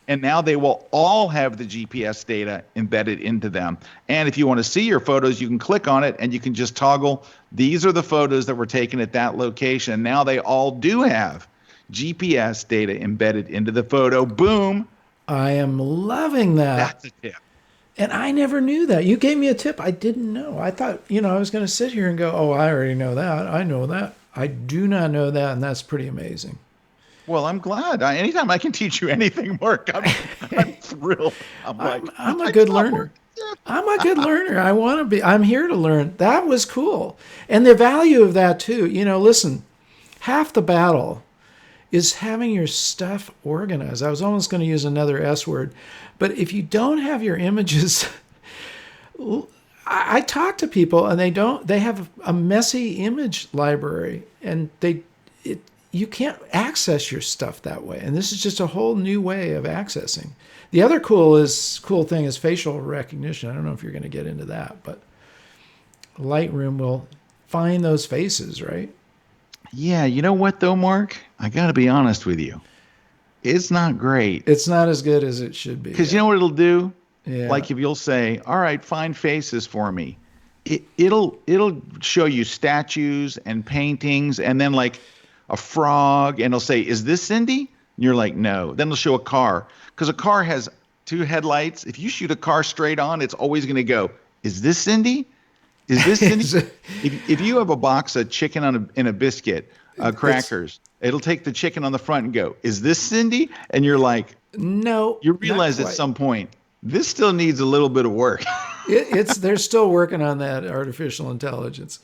S2: And now they will all have the GPS data embedded into them. And if you want to see your photos, you can click on it and you can just toggle. These are the photos that were taken at that location. Now they all do have GPS data embedded into the photo. Boom.
S1: I am loving that.
S2: That's a tip.
S1: And I never knew that. You gave me a tip I didn't know. I thought, I was going to sit here and go, oh, I already know that. I know that. I do not know that. And that's pretty amazing.
S2: Well, I'm glad. Anytime I can teach you anything, Mark, I'm thrilled.
S1: I'm a good learner. I'm a good learner. I want to be. I'm here to learn. That was cool. And the value of that, too. Listen, half the battle is having your stuff organized. I was almost going to use another S word. But if you don't have your images, I talk to people and they have a messy image library and you can't access your stuff that way. And this is just a whole new way of accessing. The other cool thing is facial recognition. I don't know if you're going to get into that, but Lightroom will find those faces, right?
S2: Yeah, you know what though, Mark? I got to be honest with you. It's not great.
S1: It's not as good as it should be.
S2: Because you know what it'll do?
S1: Yeah.
S2: Like if you'll say, all right, find faces for me. It'll show you statues and paintings and then like a frog and it'll say, is this Cindy? And you're like, no. Then it'll show a car. Because a car has two headlights. If you shoot a car straight on, it's always going to go, is this Cindy? Is this Cindy? if you have a box of chicken in a biscuit, crackers, it'll take the chicken on the front and go, is this Cindy? And you're like,
S1: no.
S2: You realize at some point, this still needs a little bit of work.
S1: They're still working on that artificial intelligence.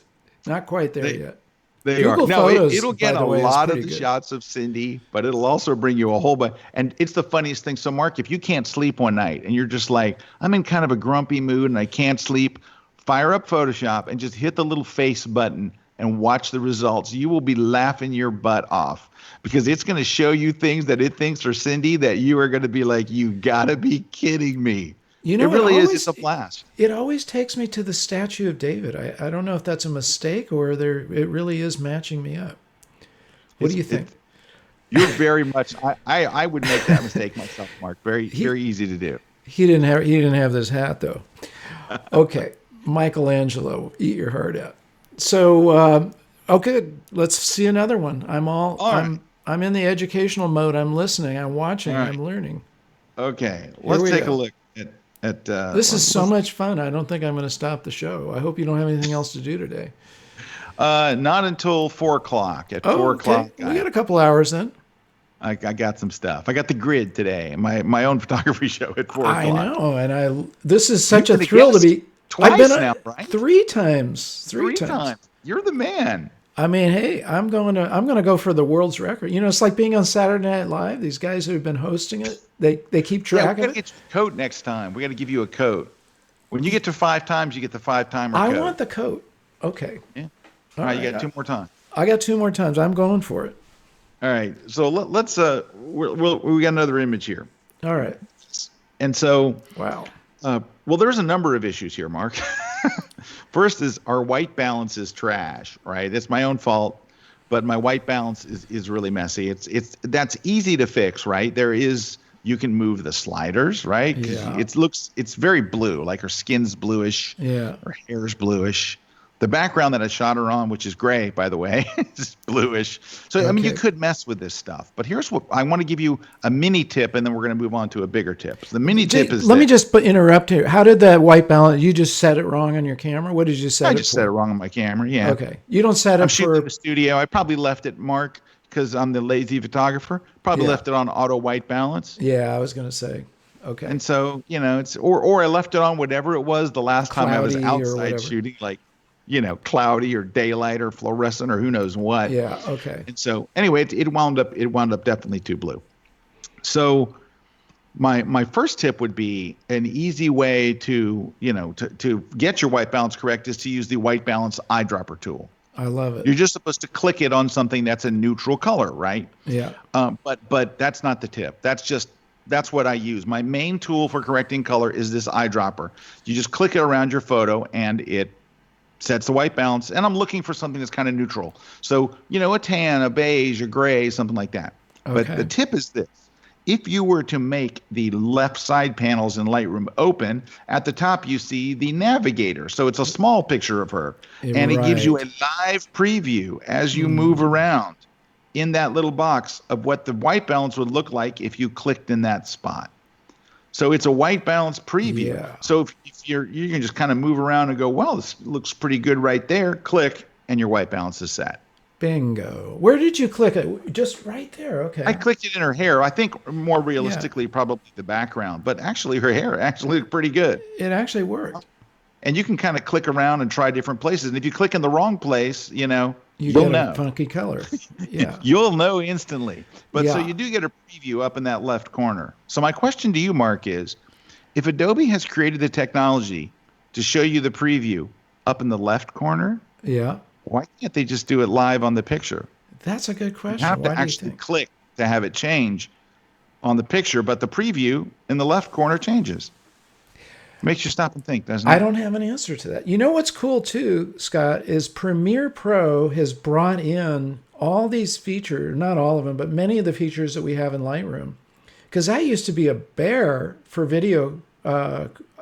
S1: Not quite there yet.
S2: They
S1: Google
S2: are. No,
S1: Photos,
S2: it'll get
S1: by the
S2: a
S1: way,
S2: lot of the
S1: good.
S2: shots of Cindy, but it'll also bring you a whole bunch. And it's the funniest thing. So, Mark, if you can't sleep one night and you're just like, I'm in kind of a grumpy mood and I can't sleep, fire up Photoshop and just hit the little face button and watch the results. You will be laughing your butt off because it's going to show you things that it thinks are Cindy that you are going to be like, you got to be kidding me. It really is. It's a blast.
S1: It always takes me to the statue of David. I don't know if that's a mistake or it really is matching me up. What do you think?
S2: You're very much. I would make that mistake myself, Mark. Very easy to do.
S1: He didn't have this hat though. Okay, Michelangelo, eat your heart out. So okay, let's see another one. I'm in the educational mode. I'm listening. I'm watching. Right. I'm learning.
S2: Okay, let's take a look.
S1: This is so much fun. I don't think I'm going to stop the show. I hope you don't have anything else to do today.
S2: Not until 4 o'clock. At 4 o'clock,
S1: we got a couple hours then.
S2: I got some stuff. I got the grid today. My own photography show at 4 o'clock.
S1: I know, and this is such a thrill to be.
S2: Twice
S1: I've been
S2: now, right?
S1: 3 times. Three times.
S2: You're the man.
S1: I mean, hey, I'm going to go for the world's record. It's like being on Saturday Night Live. These guys who have been hosting it, they keep track of it.
S2: We got to get you a coat next time. We got to give you a coat. When you get to 5 times, you get the 5-timer coat.
S1: I want the coat. Okay.
S2: Yeah. All right, you got 2 more times.
S1: I got 2 more times. I'm going for it.
S2: All right. So let's we got another image here.
S1: All right.
S2: And so
S1: wow.
S2: Well, there's a number of issues here, Mark. First is our white balance is trash, right? It's my own fault, but my white balance is really messy. That's easy to fix, right? You can move the sliders, right?
S1: Yeah.
S2: It's very blue, like her skin's bluish.
S1: Yeah.
S2: Her hair's bluish. The background that I shot her on, which is gray, by the way, is bluish. So, okay. I mean, you could mess with this stuff. But here's what I want to give you a mini tip, and then we're going to move on to a bigger tip. So the mini tip is
S1: Let me just interrupt here. How did that white balance, you just set it wrong on your camera? What did you set it for?
S2: I just set it wrong on my camera, yeah.
S1: Okay. You don't set it
S2: I'm shooting in the studio. I probably left it, Mark, because I'm the lazy photographer. Probably left it on auto white balance.
S1: Yeah, I was going to say. Okay.
S2: And so, it's or I left it on whatever it was the last time I was outside shooting, like, cloudy or daylight or fluorescent or who knows what.
S1: Yeah. Okay.
S2: And so anyway, it wound up definitely too blue. So my first tip would be an easy way to get your white balance correct is to use the white balance eyedropper tool.
S1: I love it.
S2: You're just supposed to click it on something that's a neutral color, right?
S1: Yeah.
S2: But that's not the tip. That's what I use. My main tool for correcting color is this eyedropper. You just click it around your photo and it sets the white balance, and I'm looking for something that's kind of neutral. So, a tan, a beige, a gray, something like that. Okay. But the tip is this. If you were to make the left side panels in Lightroom open, at the top you see the navigator. So it's a small picture of her. And it gives you a
S1: Right.
S2: live preview as you move
S1: Mm,
S2: around in that little box of what the white balance would look like if you clicked in that spot. So it's a white balance preview.
S1: yeah.
S2: So if you can just kind of move around and go, well, this looks pretty good right there. Click, and your white balance is set.
S1: Bingo. Where did you click it? Just right there.
S2: I
S1: Okay.
S2: clicked it in her hair. I think more
S1: Yeah.
S2: realistically, probably the background, but actually her hair actually looked pretty good.
S1: It actually worked.
S2: And you can kind of click around and try different places. And if you click in the wrong place,
S1: You
S2: you'll
S1: get a
S2: know.
S1: funky color. Yeah.
S2: You'll know instantly. But so
S1: Yeah.
S2: you do get a preview up in that left corner. So my question to you, Mark, is if Adobe has created the technology to show you the preview up in the left corner,
S1: Yeah.
S2: why can't they just do it live on the picture?
S1: That's a good
S2: You
S1: question.
S2: have
S1: Why
S2: to
S1: do you
S2: actually
S1: think?
S2: click to have it change on the picture, but the preview in the left corner changes. Makes you stop and think, doesn't
S1: I
S2: it?
S1: don't have an answer to that. You know what's cool too, Scott, is Premiere Pro has brought in all these features, not all of them, but many of the features that we have in Lightroom. Because that used to be a bear for video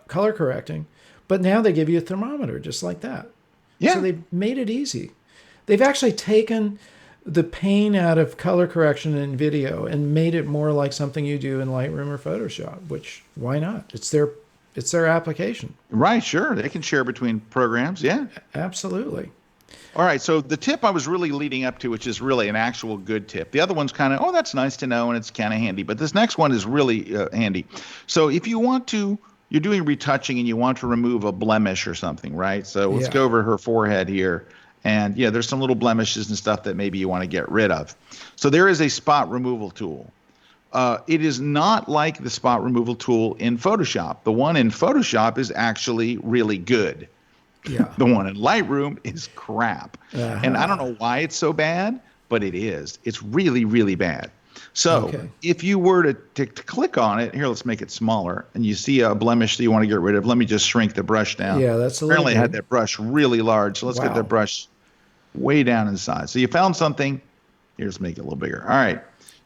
S1: color correcting, but now they give you a thermometer just like that. So
S2: Yeah.
S1: they've made it easy. They've actually taken the pain out of color correction in video and made it more like something you do in Lightroom or Photoshop, which why not? It's their application.
S2: Right, sure. They can share between programs. Yeah.
S1: Absolutely.
S2: All right. So the tip I was really leading up to, which is really an actual good tip. The other one's kind of, oh, that's nice to know and it's kind of handy. But this next one is really handy. So if you want to, you're doing retouching and you want to remove a blemish or something, right? So let's
S1: Yeah.
S2: go over her forehead here. And yeah, there's some little blemishes and stuff that maybe you want to get rid of. So there is a spot removal tool. It is not like the spot removal tool in Photoshop. The one in Photoshop is actually really good.
S1: Yeah.
S2: The one in Lightroom is crap. And I don't
S1: Uh-huh.
S2: know why it's so bad, but it is. It's really, really bad. So
S1: Okay.
S2: if you were to click on it, here, let's make it smaller, and you see a blemish that you want to get rid of, let me just shrink the brush down.
S1: Yeah, that's a little
S2: Apparently I had
S1: big.
S2: that brush really large, so let's get that
S1: Wow.
S2: brush way down in size. So you found something. Here, let's make it a little bigger. All right.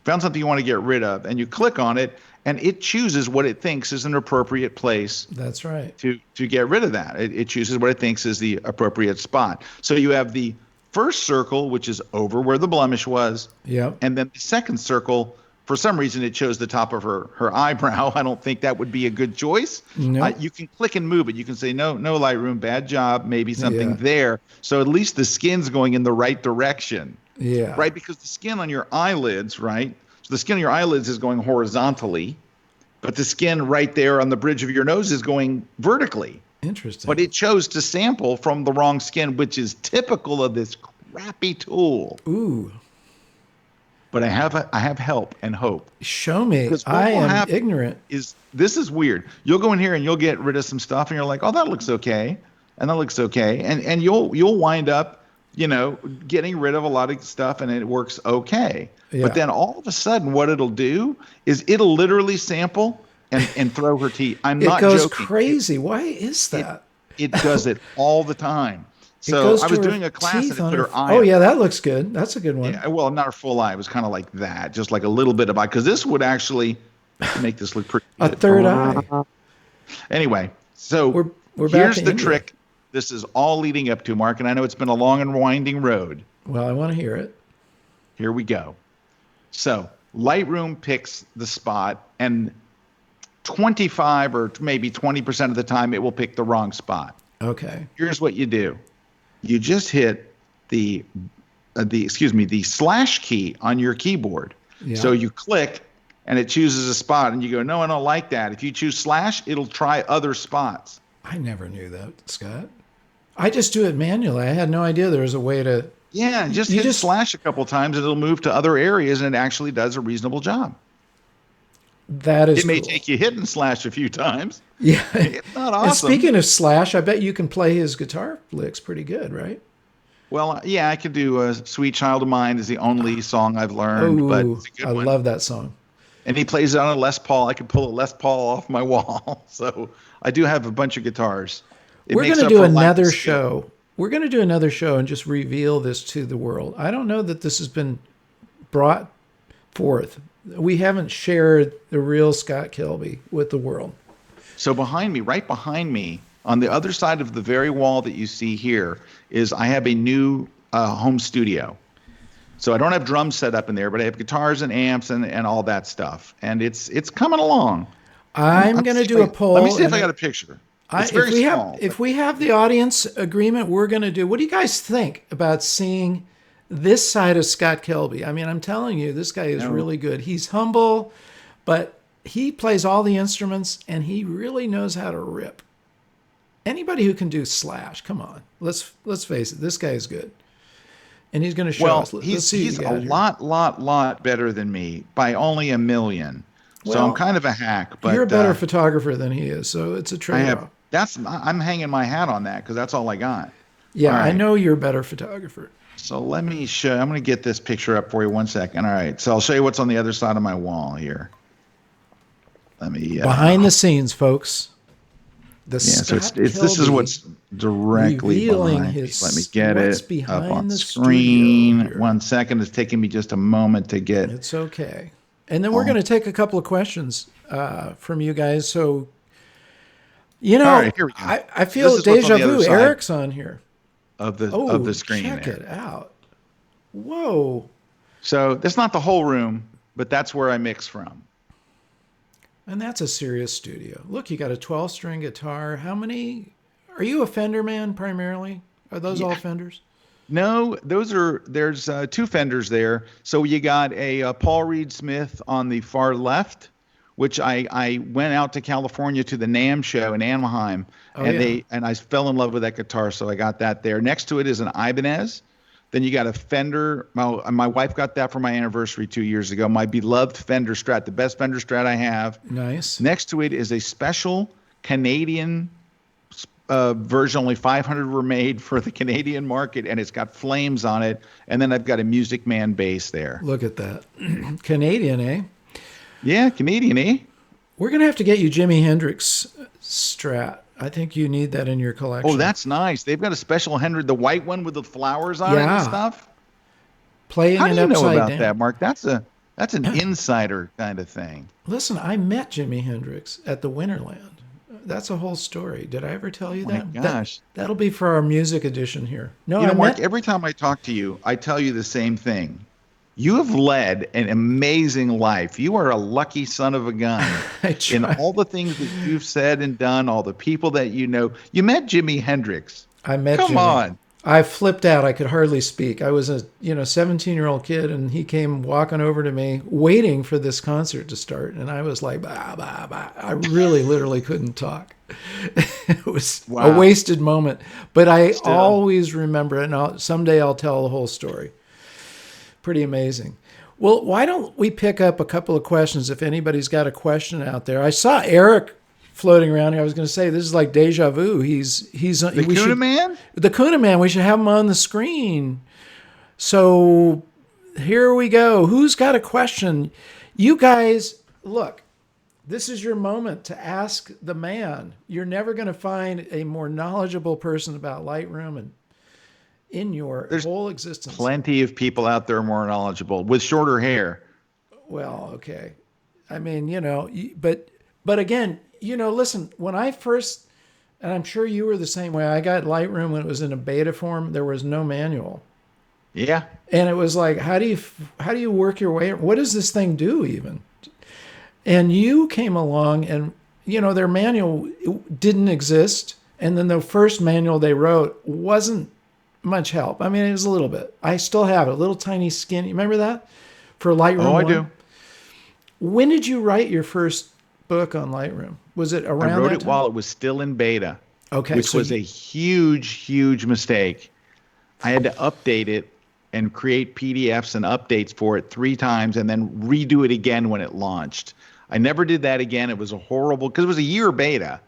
S2: Found something you want to get rid of, and you click on it, and it chooses what it thinks is an appropriate place
S1: That's right.
S2: to get rid of that. It chooses what it thinks is the appropriate spot. So you have the first circle, which is over where the blemish was,
S1: Yep.
S2: and then the second circle, for some reason, it chose the top of her eyebrow. I don't think that would be a good choice.
S1: No.
S2: You can click and move it. You can say, no, no, Lightroom, bad job, maybe something
S1: Yeah.
S2: there. So at least the skin's going in the right direction,
S1: Yeah.
S2: right? Because the skin on your eyelids, right? So the skin on your eyelids is going horizontally, but the skin right there on the bridge of your nose is going vertically.
S1: Interesting.
S2: But it chose to sample from the wrong skin, which is typical of this crappy tool.
S1: Ooh.
S2: But I have help and hope.
S1: Show me.
S2: Because what
S1: I
S2: will
S1: am
S2: happen
S1: ignorant.
S2: is this is weird. You'll go in here and you'll get rid of some stuff, and you're like, oh, that looks okay, and that looks okay, and you'll wind up, getting rid of a lot of stuff, and it works okay.
S1: Yeah.
S2: But then all of a sudden, what it'll do is it'll literally sample and throw her teeth. I'm
S1: It
S2: not
S1: goes
S2: joking.
S1: crazy. Why is that?
S2: It does it all the time.
S1: It
S2: So
S1: goes
S2: I
S1: to
S2: was
S1: her
S2: doing a class and
S1: teeth
S2: it
S1: on
S2: put
S1: her.
S2: her eye.
S1: Oh yeah, that looks good. That's a good one.
S2: Yeah, well, not her full eye. It was kind of like that, just like a little bit of eye, because this would actually make this look pretty
S1: A
S2: good.
S1: third eye.
S2: Anyway, so
S1: We're back
S2: here's
S1: to
S2: the
S1: India.
S2: trick. This is all leading up to, Mark, and I know it's been a long and winding road.
S1: Well, I want to hear it.
S2: Here we go. So Lightroom picks the spot, and 25 or maybe 20% of the time, it will pick the wrong spot.
S1: Okay.
S2: Here's what you do. You just hit the slash key on your keyboard.
S1: Yeah.
S2: So you click and it chooses a spot and you go, no, I don't like that. If you choose slash, it'll try other spots.
S1: I never knew that, Scott. I just do it manually. I had no idea there was a way to.
S2: Yeah, just
S1: You
S2: hit
S1: just-
S2: slash a couple times and it'll move to other areas, and it actually does a reasonable job.
S1: That is
S2: It may
S1: cool.
S2: take you hit and slash a few times.
S1: Yeah.
S2: It's not
S1: And
S2: awesome.
S1: speaking of Slash, I bet you can play his guitar licks pretty good, right?
S2: Well, yeah, I could do Sweet Child of Mine is the only song I've learned, but
S1: Oh,
S2: it's a good
S1: I
S2: one.
S1: love that song.
S2: And he plays it on a Les Paul. I could pull a Les Paul off my wall. So I do have a bunch of guitars. It
S1: We're
S2: makes
S1: going to
S2: up
S1: do
S2: for lack of
S1: another
S2: skill.
S1: show. We're going to do another show and just reveal this to the world. I don't know that this has been brought Fourth, we haven't shared the real Scott Kelby with the world.
S2: So behind me, right behind me, on the other side of the very wall that you see here, is I have a new home studio. So I don't have drums set up in there, but I have guitars and amps and all that stuff, and it's coming along.
S1: I'm going to do a
S2: Let me
S1: poll,
S2: see if
S1: and
S2: I got a picture. It's
S1: if
S2: very
S1: we have
S2: small.
S1: if we have the audience agreement, we're going to do. What do you guys think about seeing this side of Scott Kelby? I mean, I'm telling you, this guy is really good. He's humble, but he plays all the instruments, and he really knows how to rip. Anybody who can do Slash, come on, let's face it, this guy is good, and he's going to show us. Let's see
S2: he's a lot better than me by only a million. So I'm
S1: Well,
S2: kind of a hack, but
S1: you're a better photographer than he is, so it's a trade-off.
S2: I'm hanging my hat on that because that's all I got.
S1: Yeah,
S2: All right.
S1: I know you're a better photographer.
S2: So let me show. I'm going to get this picture up for you 1 second. All right. So I'll show you what's on the other side of my wall here. Let me
S1: Behind the scenes, folks.
S2: So this is what's directly behind me. Let me get it up on the screen. 1 second. It's taking me just a moment to get.
S1: It's okay. And then we're going to take a couple of questions from you guys. So, you know,
S2: all right, here we go.
S1: I feel deja vu. Eric's on here.
S2: Of the screen.
S1: Check it out. Whoa.
S2: So that's not the whole room, but that's where I mix from.
S1: And that's a serious studio. Look, you got a 12-string guitar. How many? Are you a Fender man primarily? Are those all Fenders?
S2: No, there's two Fenders there. So you got a Paul Reed Smith on the far left, which I went out to California to the NAMM show in Anaheim, and I fell in love with that guitar, so I got that there. Next to it is an Ibanez. Then you got a Fender. My wife got that for my anniversary 2 years ago. My beloved Fender Strat, the best Fender Strat I have.
S1: Nice.
S2: Next to it is a special Canadian version. Only 500 were made for the Canadian market, and it's got flames on it. And then I've got a Music Man bass there.
S1: Look at that. Canadian, eh?
S2: Yeah, Canadian, eh?
S1: We're going to have to get you Jimi Hendrix Strat. I think you need that in your collection.
S2: Oh, that's nice. They've got a special Hendrix, the white one with the flowers on it and stuff.
S1: Playing
S2: How
S1: it
S2: do you know about
S1: down.
S2: that, Mark? That's an insider kind of thing.
S1: Listen, I met Jimi Hendrix at the Winterland. That's a whole story. Did I ever tell you that?
S2: My gosh.
S1: That'll be for our music edition here. No,
S2: Mark, every time I talk to you, I tell you the same thing. You have led an amazing life. You are a lucky son of a gun. In all the things that you've said and done, all the people that you know. You met Jimi Hendrix.
S1: I met
S2: Come
S1: Jimi.
S2: on.
S1: I flipped out. I could hardly speak. I was a 17-year-old kid, and he came walking over to me, waiting for this concert to start, and I was like, bah, bah, bah. I really, literally couldn't talk. It was a wasted moment, but I always remember it. And someday I'll tell the whole story. Pretty amazing. Well, why don't we pick up a couple of questions if anybody's got a question out there? I saw Eric floating around here. I was going to say this is like deja vu. He's
S2: the Kuna Man?
S1: The Kuna Man. We should have him on the screen. So here we go. Who's got a question? You guys, look, this is your moment to ask the man. You're never going to find a more knowledgeable person about Lightroom and in your whole existence.
S2: Plenty of people out there more knowledgeable with shorter hair.
S1: Well, okay. I mean, but again, listen, when I first, and I'm sure you were the same way, I got Lightroom when it was in a beta form, there was no manual.
S2: Yeah.
S1: And it was like, how do you work your way? What does this thing do even? And you came along and, their manual didn't exist. And then the first manual they wrote wasn't much help. I mean, it was a little bit. I still have it, a little tiny skinny. Remember that? For Lightroom 1?
S2: Oh, I do.
S1: When did you write your first book on Lightroom? Was it around
S2: I wrote
S1: that
S2: it
S1: time?
S2: while it was still in beta.
S1: Okay.
S2: Which was a huge, huge mistake. I had to update it and create PDFs and updates for it 3 times and then redo it again when it launched. I never did that again. It was a horrible, because it was a year beta.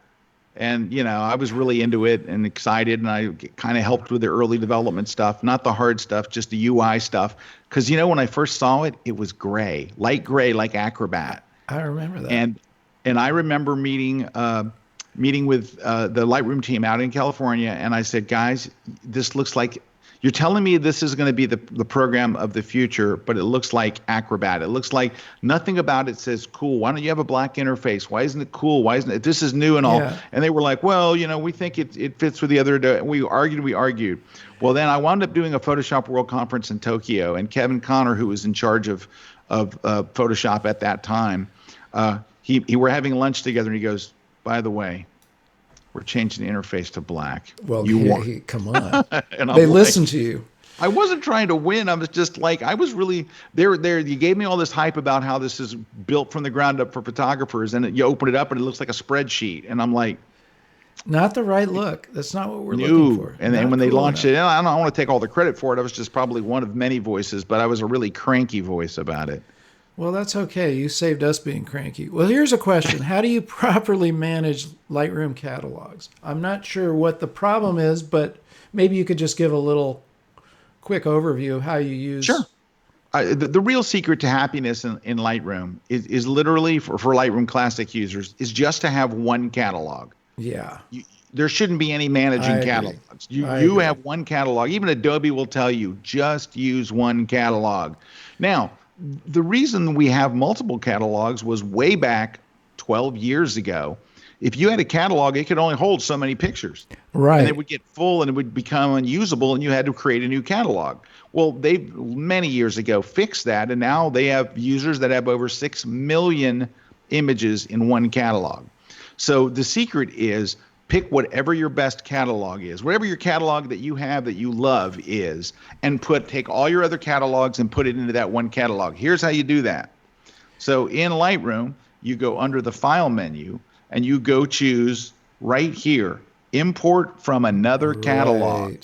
S2: And, I was really into it and excited, and I kind of helped with the early development stuff, not the hard stuff, just the UI stuff. Because, when I first saw it, it was gray, light gray, like Acrobat.
S1: I remember that.
S2: And I remember meeting with the Lightroom team out in California, and I said, guys, this looks like You're telling me this is going to be the program of the future, but it looks like Acrobat. It looks like nothing about it says cool. Why don't you have a black interface? Why isn't it cool? Why isn't it? This is new and all.
S1: Yeah.
S2: And they were like, well, we think it fits with the other. We argued. Well, then I wound up doing a Photoshop World Conference in Tokyo, and Kevin Connor, who was in charge of Photoshop at that time, he were having lunch together, and he goes, by the way, we're changing the interface to black.
S1: Well, come on.
S2: And
S1: They listen to you.
S2: I wasn't trying to win. I was just like, I was really there. You gave me all this hype about how this is built from the ground up for photographers, and you open it up and it looks like a spreadsheet. And I'm like,
S1: not the right look. That's not what we're looking for.
S2: And then when they launched it, I don't want to take all the credit for it. I was just probably one of many voices, but I was a really cranky voice about it.
S1: Well, that's okay. You saved us being cranky. Well, here's a question. How do you properly manage Lightroom catalogs? I'm not sure what the problem is, but maybe you could just give a little quick overview of how you use.
S2: Sure. The real secret to happiness in Lightroom is literally for Lightroom Classic users is just to have one catalog.
S1: Yeah.
S2: There shouldn't be any managing catalogs. You have one catalog. Even Adobe will tell you, just use one catalog. Now, the reason we have multiple catalogs was way back 12 years ago. If you had a catalog, it could only hold so many pictures.
S1: Right.
S2: And it would get full and it would become unusable and you had to create a new catalog. Well, they many years ago fixed that, and now they have users that have over 6 million images in one catalog. So the secret is pick whatever your best catalog is, whatever your catalog that you have that you love is, and take all your other catalogs and put it into that one catalog. Here's how you do that. So in Lightroom, you go under the File menu, and you go choose right here, Import from another catalog,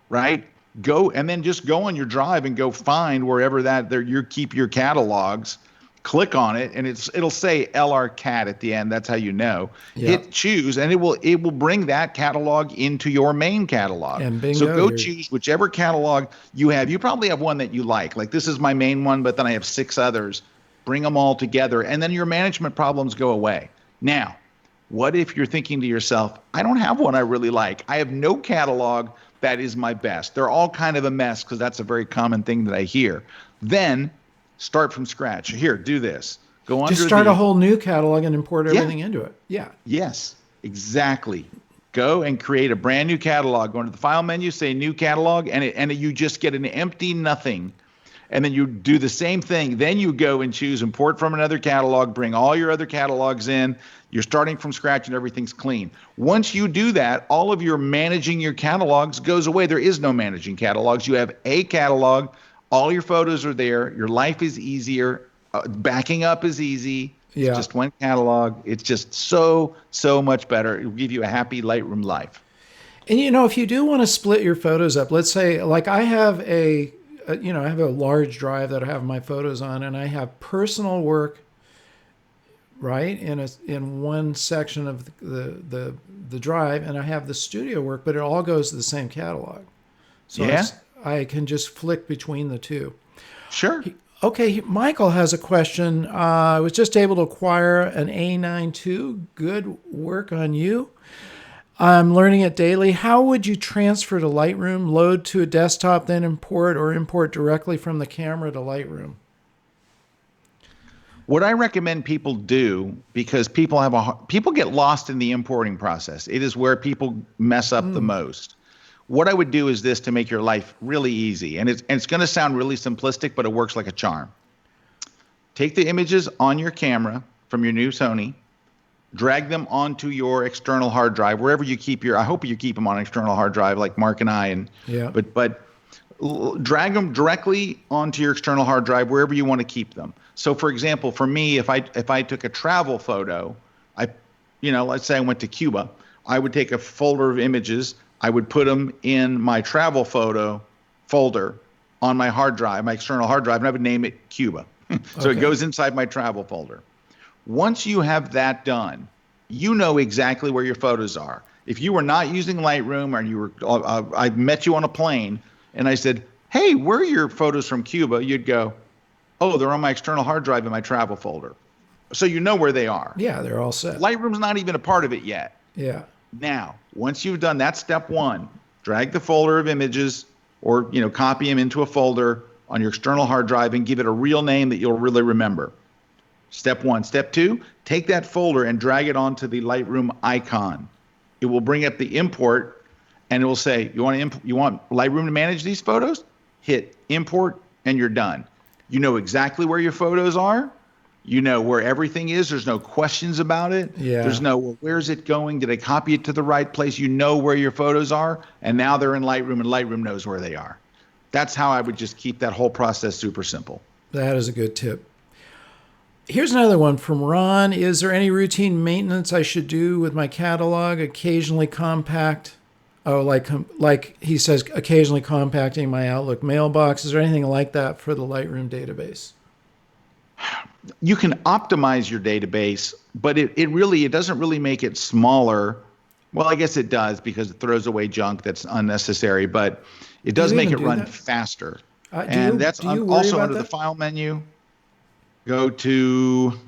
S2: right? Go, and then just go on your drive and go find wherever you keep your catalogs. Click on it, and it'll say LRCAT at the end. That's how you know.
S1: Yep.
S2: Hit choose, and it will bring that catalog into your main catalog.
S1: And bingo,
S2: so go choose whichever catalog you have. You probably have one that you like. Like this is my main one, but then I have 6 others. Bring them all together, and then your management problems go away. Now, what if you're thinking to yourself, I don't have one I really like. I have no catalog that is my best. They're all kind of a mess, because that's a very common thing that I hear. Then start from scratch. Here, do this. Go under.
S1: Just start a whole new catalog and import everything into it. Yeah.
S2: Yes, exactly. Go and create a brand new catalog. Go into the File menu, say New Catalog, and you just get an empty nothing. And then you do the same thing. Then you go and choose Import from another catalog, bring all your other catalogs in. You're starting from scratch and everything's clean. Once you do that, all of your managing your catalogs goes away. There is no managing catalogs. You have a catalog. All your photos are there. Your life is easier. Backing up is easy.
S1: Yeah.
S2: It's just one catalog. It's just so much better. It will give you a happy Lightroom life.
S1: And if you do want to split your photos up, let's say like I have I have a large drive that I have my photos on, and I have personal work right in one section of the drive, and I have the studio work, but it all goes to the same catalog. So
S2: yeah.
S1: I can just flick between the two.
S2: Sure.
S1: Okay, Michael has a question. I was just able to acquire an A9 II. Good work on you. I'm learning it daily. How would you transfer to Lightroom, load to a desktop, then import, or import directly from the camera to Lightroom?
S2: What I recommend people do, because people get lost in the importing process. It is where people mess up the most. What I would do is this to make your life really easy. And it's going to sound really simplistic, but it works like a charm. Take the images on your camera from your new Sony, drag them onto your external hard drive, wherever you keep I hope you keep them on an external hard drive like Mark and I. But drag them directly onto your external hard drive, wherever you want to keep them. So for example, for me, if I took a travel photo, let's say I went to Cuba, I would take a folder of images. I would put them in my travel photo folder on my hard drive, my external hard drive, and I would name it Cuba. So It goes inside my travel folder. Once you have that done, you know exactly where your photos are. If you were not using Lightroom, or I met you on a plane and I said, hey, where are your photos from Cuba? You'd go, oh, they're on my external hard drive in my travel folder. So you know where they are.
S1: Yeah, they're all set.
S2: Lightroom's not even a part of it yet.
S1: Yeah.
S2: Now, once you've done that, step 1, drag the folder of images or copy them into a folder on your external hard drive and give it a real name that you'll really remember. Step 1. Step 2, take that folder and drag it onto the Lightroom icon. It will bring up the import, and it will say, you want Lightroom to manage these photos? Hit import, and you're done. You know exactly where your photos are. You know where everything is. There's no questions about it.
S1: Yeah.
S2: There's no, well, where's it going? Did I copy it to the right place? You know where your photos are, and now they're in Lightroom, and Lightroom knows where they are. That's how I would just keep that whole process super simple.
S1: That is a good tip. Here's another one from Ron. Is there any routine maintenance I should do with my catalog? Occasionally compact. Oh, like he says, occasionally compacting my Outlook mailbox. Is there anything like that for the Lightroom database?
S2: You can optimize your database, but it doesn't really make it smaller. Well, I guess it does because it throws away junk that's unnecessary, but it does make it run faster. And that's also under the file menu. Go to.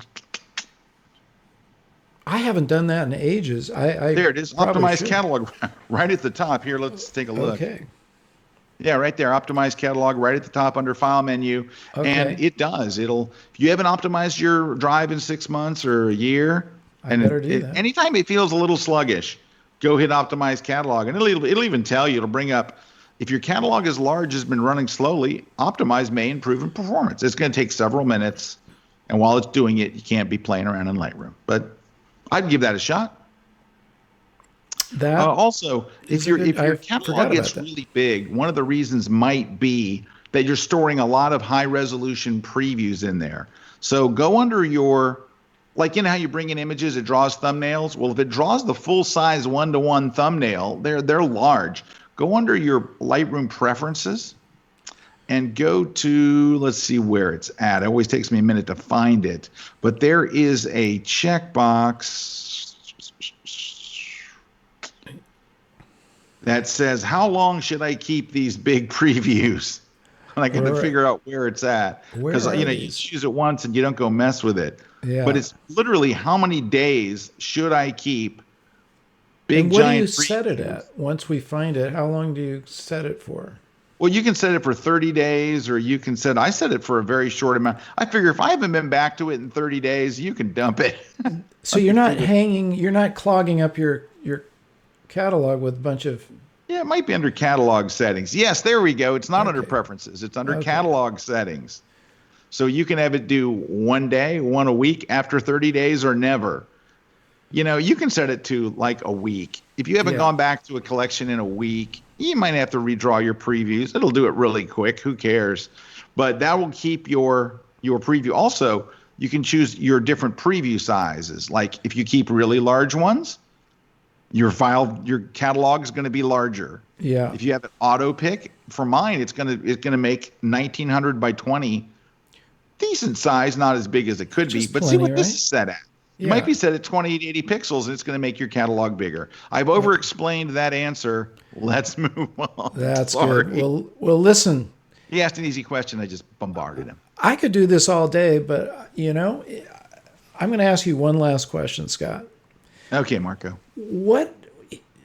S1: I haven't done that in ages.
S2: There it is. Optimize catalog right at the top. Here, let's take a look.
S1: Okay.
S2: Yeah, right there. Optimize catalog right at the top under file menu. Okay. And it does. If you haven't optimized your drive in 6 months or a year,
S1: better do that.
S2: Anytime it feels a little sluggish, go hit optimize catalog. And it'll even tell you, it'll bring up, if your catalog is large, has been running slowly, optimize may improve in performance. It's going to take several minutes. And while it's doing it, you can't be playing around in Lightroom. But I'd give that a shot. Also, if your catalog gets really big, one of the reasons might be that you're storing a lot of high-resolution previews in there. So go under your, like how you bring in images, it draws thumbnails. Well, if it draws the full-size 1-to-1 thumbnail, they're large. Go under your Lightroom preferences and go to, let's see where it's at. It always takes me a minute to find it. But there is a checkbox that says, how long should I keep these big previews? And I got to figure out where it's at. Because, you choose it once and you don't go mess with it. Yeah. But it's literally how many days should I keep big, giant previews? What do you
S1: set it at? Once we find it, how long do you set it for?
S2: Well, you can set it for 30 days, or you can I set it for a very short amount. I figure if I haven't been back to it in 30 days, you can dump it.
S1: So you're not clogging up your catalog with a bunch of.
S2: Yeah, it might be under catalog settings. Yes, there we go. It's not under preferences. It's under catalog settings. So you can have it do 1 day, 1 a week, after 30 days, or never. You can set it to like a week. If you haven't gone back to a collection in a week, you might have to redraw your previews. It'll do it really quick. Who cares? But that will keep your preview. Also, you can choose your different preview sizes. Like if you keep really large ones, your catalog is going to be larger.
S1: Yeah.
S2: If you have an auto pick, for mine, it's going to make 1900 by 20, decent size, not as big as it could be. But see what this is set at. It might be set at 2080 pixels, and it's going to make your catalog bigger. I've over-explained that answer. Let's move on.
S1: That's good. Well, listen.
S2: He asked an easy question. I just bombarded him.
S1: I could do this all day, but, I'm going to ask you one last question, Scott.
S2: Okay, Marco.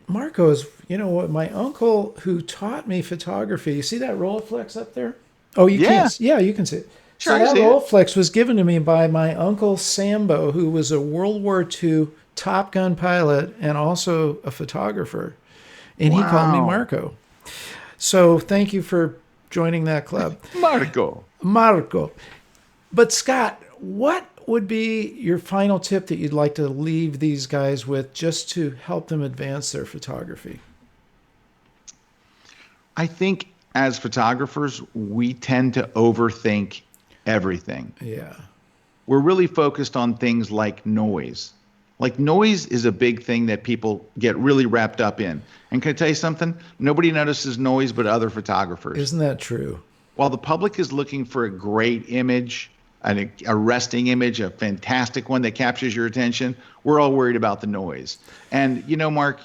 S1: Marco is, what my uncle who taught me photography, you see that Rolleiflex up there? Oh, you can't. Yeah, you can see it. Sure, so that Rolleiflex was given to me by my uncle Sambo, who was a World War II Top Gun pilot and also a photographer. And he called me Marco. So thank you for joining that club. Marco. But Scott, what would be your final tip that you'd like to leave these guys with just to help them advance their photography? I think as photographers, we tend to overthink everything. Yeah. We're really focused on things like noise. Like noise is a big thing that people get really wrapped up in. And can I tell you something? Nobody notices noise but other photographers. Isn't that true? While the public is looking for a great image, an arresting image, a fantastic one that captures your attention, we're all worried about the noise. And Mark,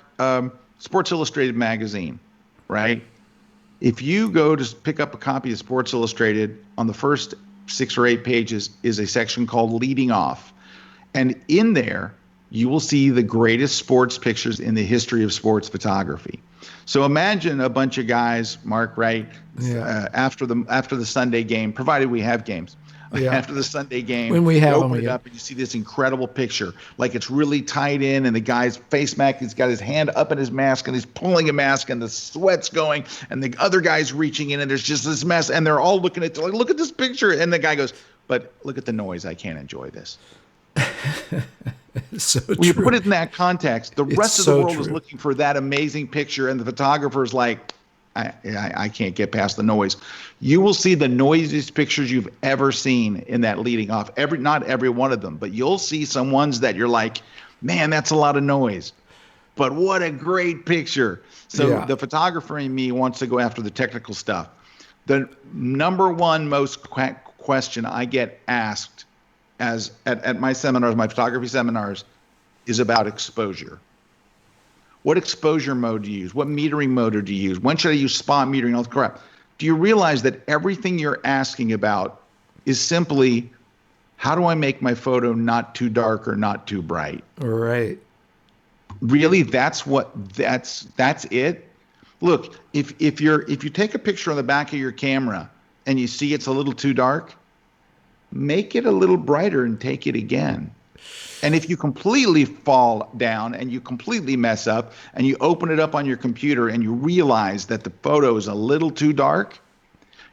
S1: Sports Illustrated magazine, right? If you go to pick up a copy of Sports Illustrated, on the first 6 or 8 pages is a section called Leading Off. And in there, you will see the greatest sports pictures in the history of sports photography.
S2: So imagine a bunch of guys, Mark, right?
S1: Yeah.
S2: After the Sunday game, provided we have games.
S1: Yeah.
S2: After the Sunday game,
S1: When we
S2: you
S1: have them
S2: open it
S1: again.
S2: up and you see this incredible picture. Like it's really tight in, and the guy's face mask, he's got his hand up in his mask, and he's pulling a mask, and the sweat's going, and the other guy's reaching in, and there's just this mess, and they're all looking at, like, look at this picture. And the guy goes, but look at the noise. I can't enjoy this.
S1: It's so
S2: When you
S1: true.
S2: put it in that context, the
S1: It's
S2: rest of the
S1: so
S2: world is
S1: true.
S2: looking for that amazing picture, and the photographer's like, I can't get past the noise. You will see the noisiest pictures you've ever seen in that leading off. Not every one of them, but you'll see some ones that you're like, man, that's a lot of noise. But what a great picture. So
S1: Yeah.
S2: the photographer in me wants to go after the technical stuff. The number one most question I get asked at my seminars, my photography seminars, is about exposure. What exposure mode do you use? What metering mode do you use? When should I use spot metering? All the crap. Do you realize that everything you're asking about is simply, how do I make my photo not too dark or not too bright?
S1: Right.
S2: Really, that's it. Look, if you take a picture on the back of your camera and you see it's a little too dark, make it a little brighter and take it again. And if you completely fall down and you completely mess up and you open it up on your computer and you realize that the photo is a little too dark,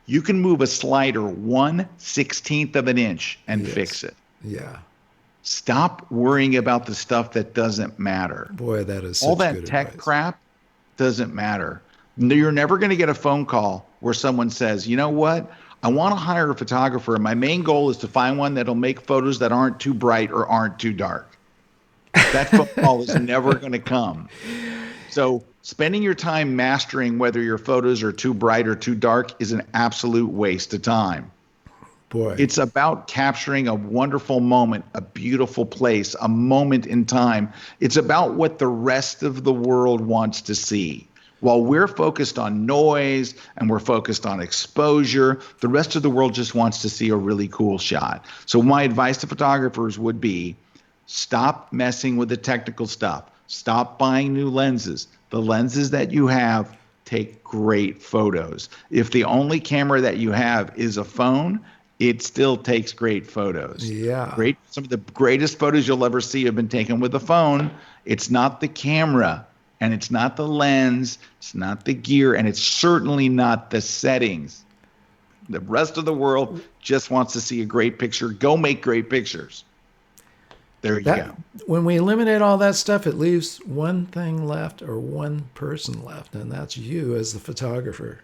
S2: you can move a slider 1/16 of an inch and fix it.
S1: Yeah.
S2: Stop worrying about the stuff that doesn't matter.
S1: Boy, that is such
S2: all that
S1: good
S2: tech
S1: advice.
S2: crap doesn't matter. You're never going to get a phone call where someone says, you know what? I want to hire a photographer. My main goal is to find one that'll make photos that aren't too bright or aren't too dark. That phone call is never going to come. So spending your time mastering whether your photos are too bright or too dark is an absolute waste of time.
S1: Boy.
S2: It's about capturing a wonderful moment, a beautiful place, a moment in time. It's about what the rest of the world wants to see. While we're focused on noise and we're focused on exposure, the rest of the world just wants to see a really cool shot. So my advice to photographers would be, stop messing with the technical stuff. Stop buying new lenses. The lenses that you have take great photos. If the only camera that you have is a phone, it still takes great photos.
S1: Yeah.
S2: Some of the greatest photos you'll ever see have been taken with a phone. It's not the camera. And it's not the lens, it's not the gear, and it's certainly not the settings. The rest of the world just wants to see a great picture. Go make great pictures. There you go.
S1: When we eliminate all that stuff, it leaves one thing left, or one person left, and that's you as the photographer.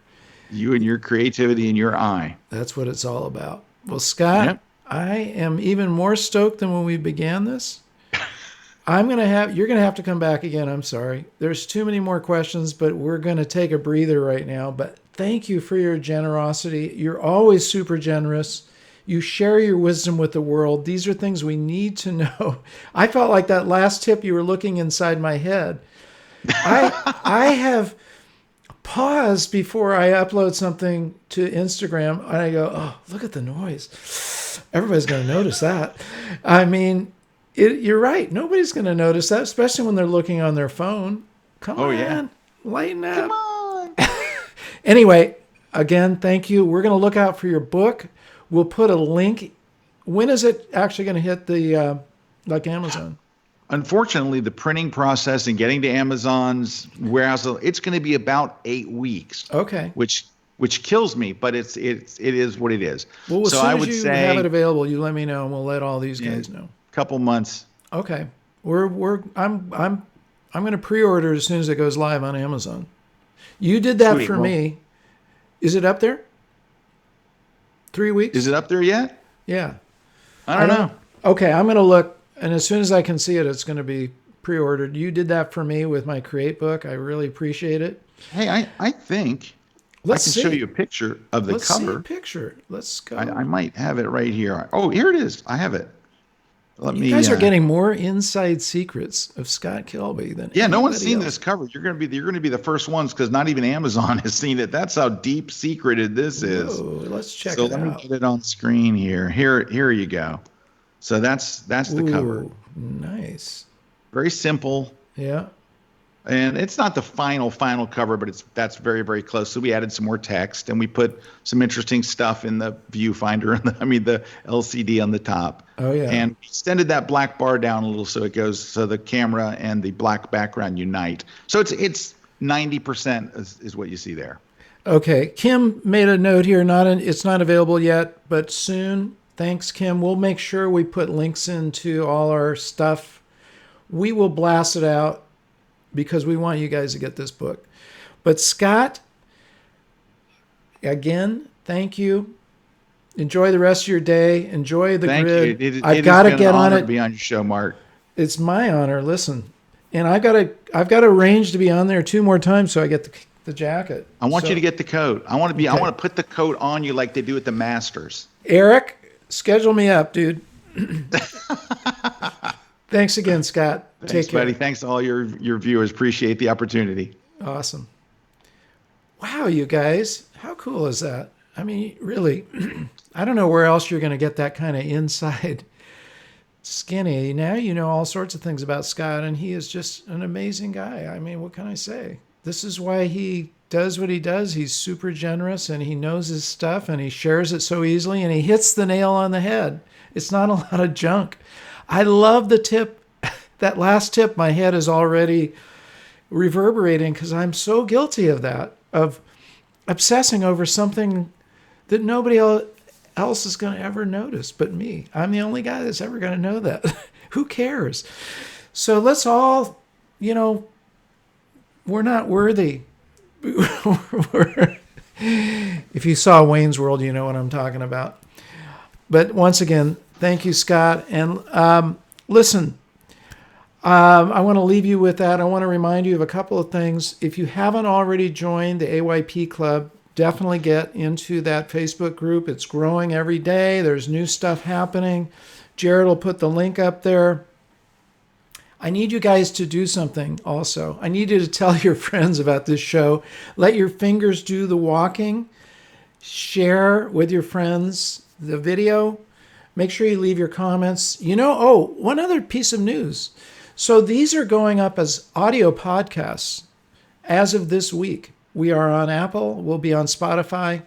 S2: You and your creativity and your eye.
S1: That's what it's all about. Well, Scott,
S2: Yep.
S1: I am even more stoked than when we began this. You're going to have to come back again. I'm sorry. There's too many more questions, but we're going to take a breather right now. But thank you for your generosity. You're always super generous. You share your wisdom with the world. These are things we need to know. I felt like that last tip, you were looking inside my head. I have paused before I upload something to Instagram and I go, oh, look at the noise. Everybody's going to notice that. I mean, you're right. Nobody's going to notice that, especially when they're looking on their phone. Come on, lighten up.
S2: Come on.
S1: Anyway, again, thank you. We're going to look out for your book. We'll put a link. When is it actually going to hit the like Amazon?
S2: Unfortunately, the printing process and getting to Amazon's warehouse, it's going to be about 8 weeks.
S1: Okay.
S2: Which kills me, but it is what it is.
S1: Well, as
S2: so
S1: soon
S2: I
S1: as
S2: would
S1: you
S2: say
S1: have it available, you let me know, and we'll let all these guys know.
S2: Couple months.
S1: Okay. I'm going to pre-order as soon as it goes live on Amazon. You did that
S2: Sweet.
S1: for me. Is it up there? 3 weeks?
S2: Is it up there yet?
S1: Yeah.
S2: I don't know.
S1: Okay, I'm going to look, and as soon as I can see it, it's going to be pre-ordered. You did that for me with my Create book. I really appreciate it.
S2: Hey, I think I can show you a picture of the
S1: Let's
S2: cover.
S1: see a picture. Let's go.
S2: I might have it right here. Oh, here it is. I have it.
S1: You guys are getting more inside secrets of Scott Kelby than
S2: no one's seen
S1: else.
S2: this cover. You're going to be the first ones because not even Amazon has seen it. That's how deep secreted this is.
S1: Let's check it
S2: So
S1: out.
S2: let me get it on screen here. Here you go. So that's the cover.
S1: Nice.
S2: Very simple.
S1: Yeah.
S2: And it's not the final cover, but that's very, very close. So we added some more text, and we put some interesting stuff in the viewfinder, the LCD on the top.
S1: Oh yeah.
S2: And extended that black bar down a little so the camera and the black background unite. So it's 90% is what you see there.
S1: Okay. Kim made a note here. It's not available yet, but soon. Thanks, Kim. We'll make sure we put links into all our stuff. We will blast it out because we want you guys to get this book. But Scott, again, thank you. Enjoy the rest of your day. Enjoy the grid.
S2: Thank you.
S1: I've got to get on it.
S2: To be on your show, Mark.
S1: It's my honor. Listen, and I've got to arrange to be on there 2 more times so I get the jacket.
S2: I want you to get the coat. I want to put the coat on you like they do at the Masters.
S1: Eric, schedule me up, dude. Thanks again, Scott.
S2: Thanks, buddy. Thanks to all your viewers. Appreciate the opportunity.
S1: Awesome. Wow, you guys. How cool is that? I mean, really, I don't know where else you're going to get that kind of inside skinny. Now you know all sorts of things about Scott, and he is just an amazing guy. I mean, what can I say? This is why he does what he does. He's super generous, and he knows his stuff, and he shares it so easily, and he hits the nail on the head. It's not a lot of junk. I love the tip. That last tip, my head is already reverberating because I'm so guilty of that, of obsessing over something that nobody else is going to ever notice but me. I'm the only guy that's ever going to know that. Who cares? So let's all, we're not worthy. If you saw Wayne's World, you know what I'm talking about. But once again, thank you, Scott. And listen, I want to leave you with that. I want to remind you of a couple of things. If you haven't already joined the AYP Club, definitely get into that Facebook group. It's growing every day. There's new stuff happening. Jared will put the link up there. I need you guys to do something also. I need you to tell your friends about this show. Let your fingers do the walking. Share with your friends the video. Make sure you leave your comments. One other piece of news. So these are going up as audio podcasts as of this week. We are on Apple. We'll be on Spotify.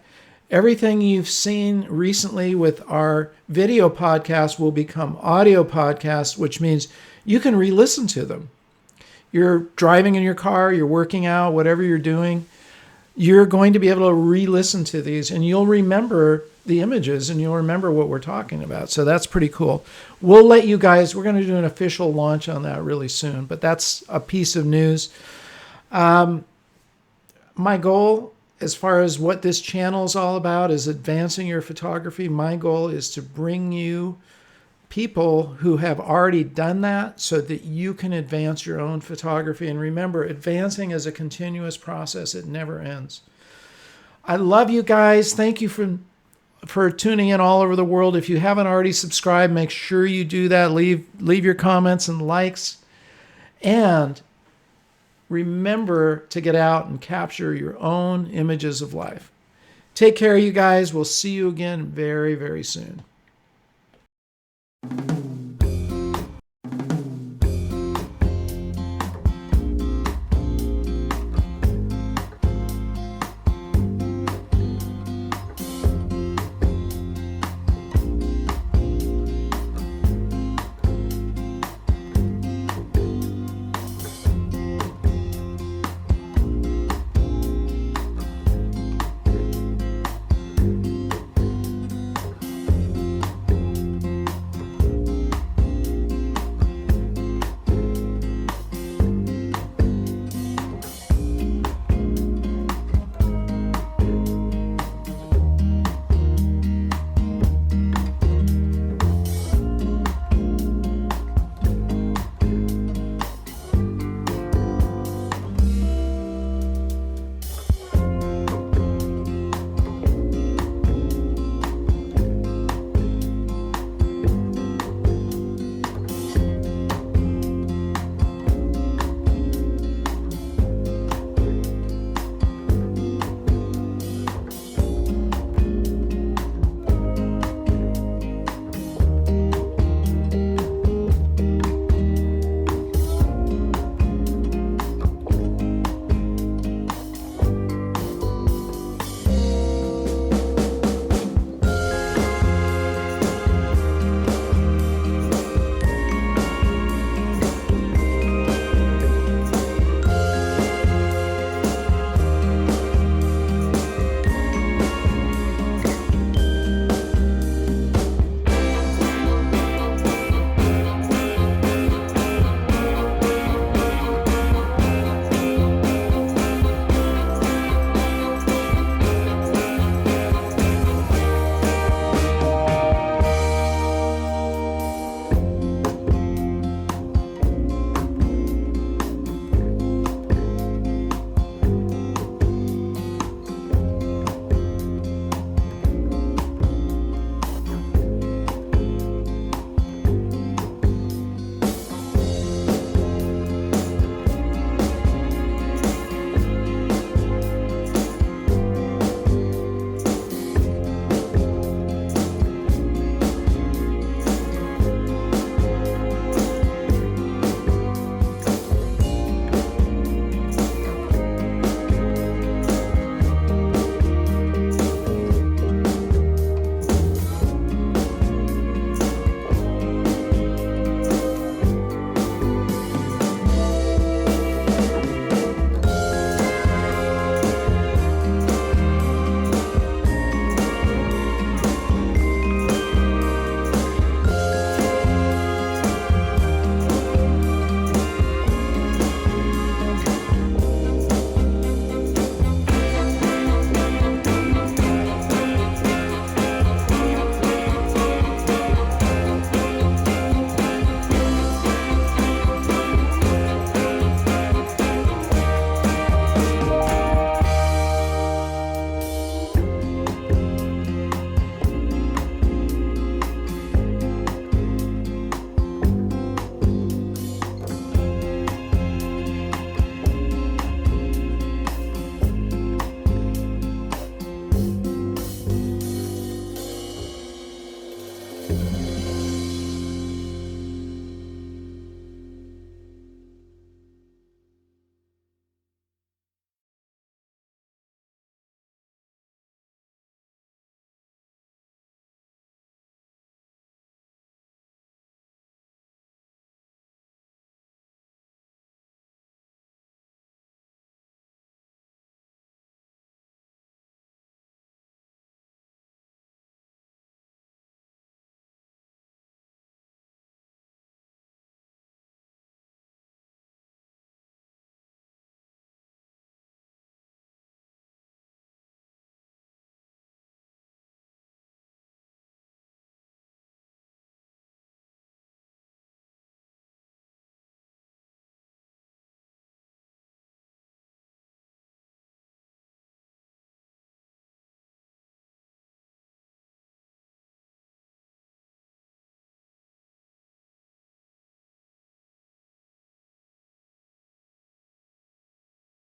S1: Everything you've seen recently with our video podcast will become audio podcasts, which means you can re-listen to them. You're driving in your car, you're working out, whatever you're doing, you're going to be able to re-listen to these, and you'll remember the images and you'll remember what we're talking about. So that's pretty cool. We'll let you guys, we're going to do an official launch on that really soon, but that's a piece of news. My goal, as far as what this channel is all about, is advancing your photography. My goal is to bring you people who have already done that so that you can advance your own photography. And remember, advancing is a continuous process. It never ends. I love you guys. Thank you for tuning in all over the world. If you haven't already subscribed, make sure you do that. Leave your comments and likes. And remember to get out and capture your own images of life. Take care, you guys. We'll see you again very, very soon.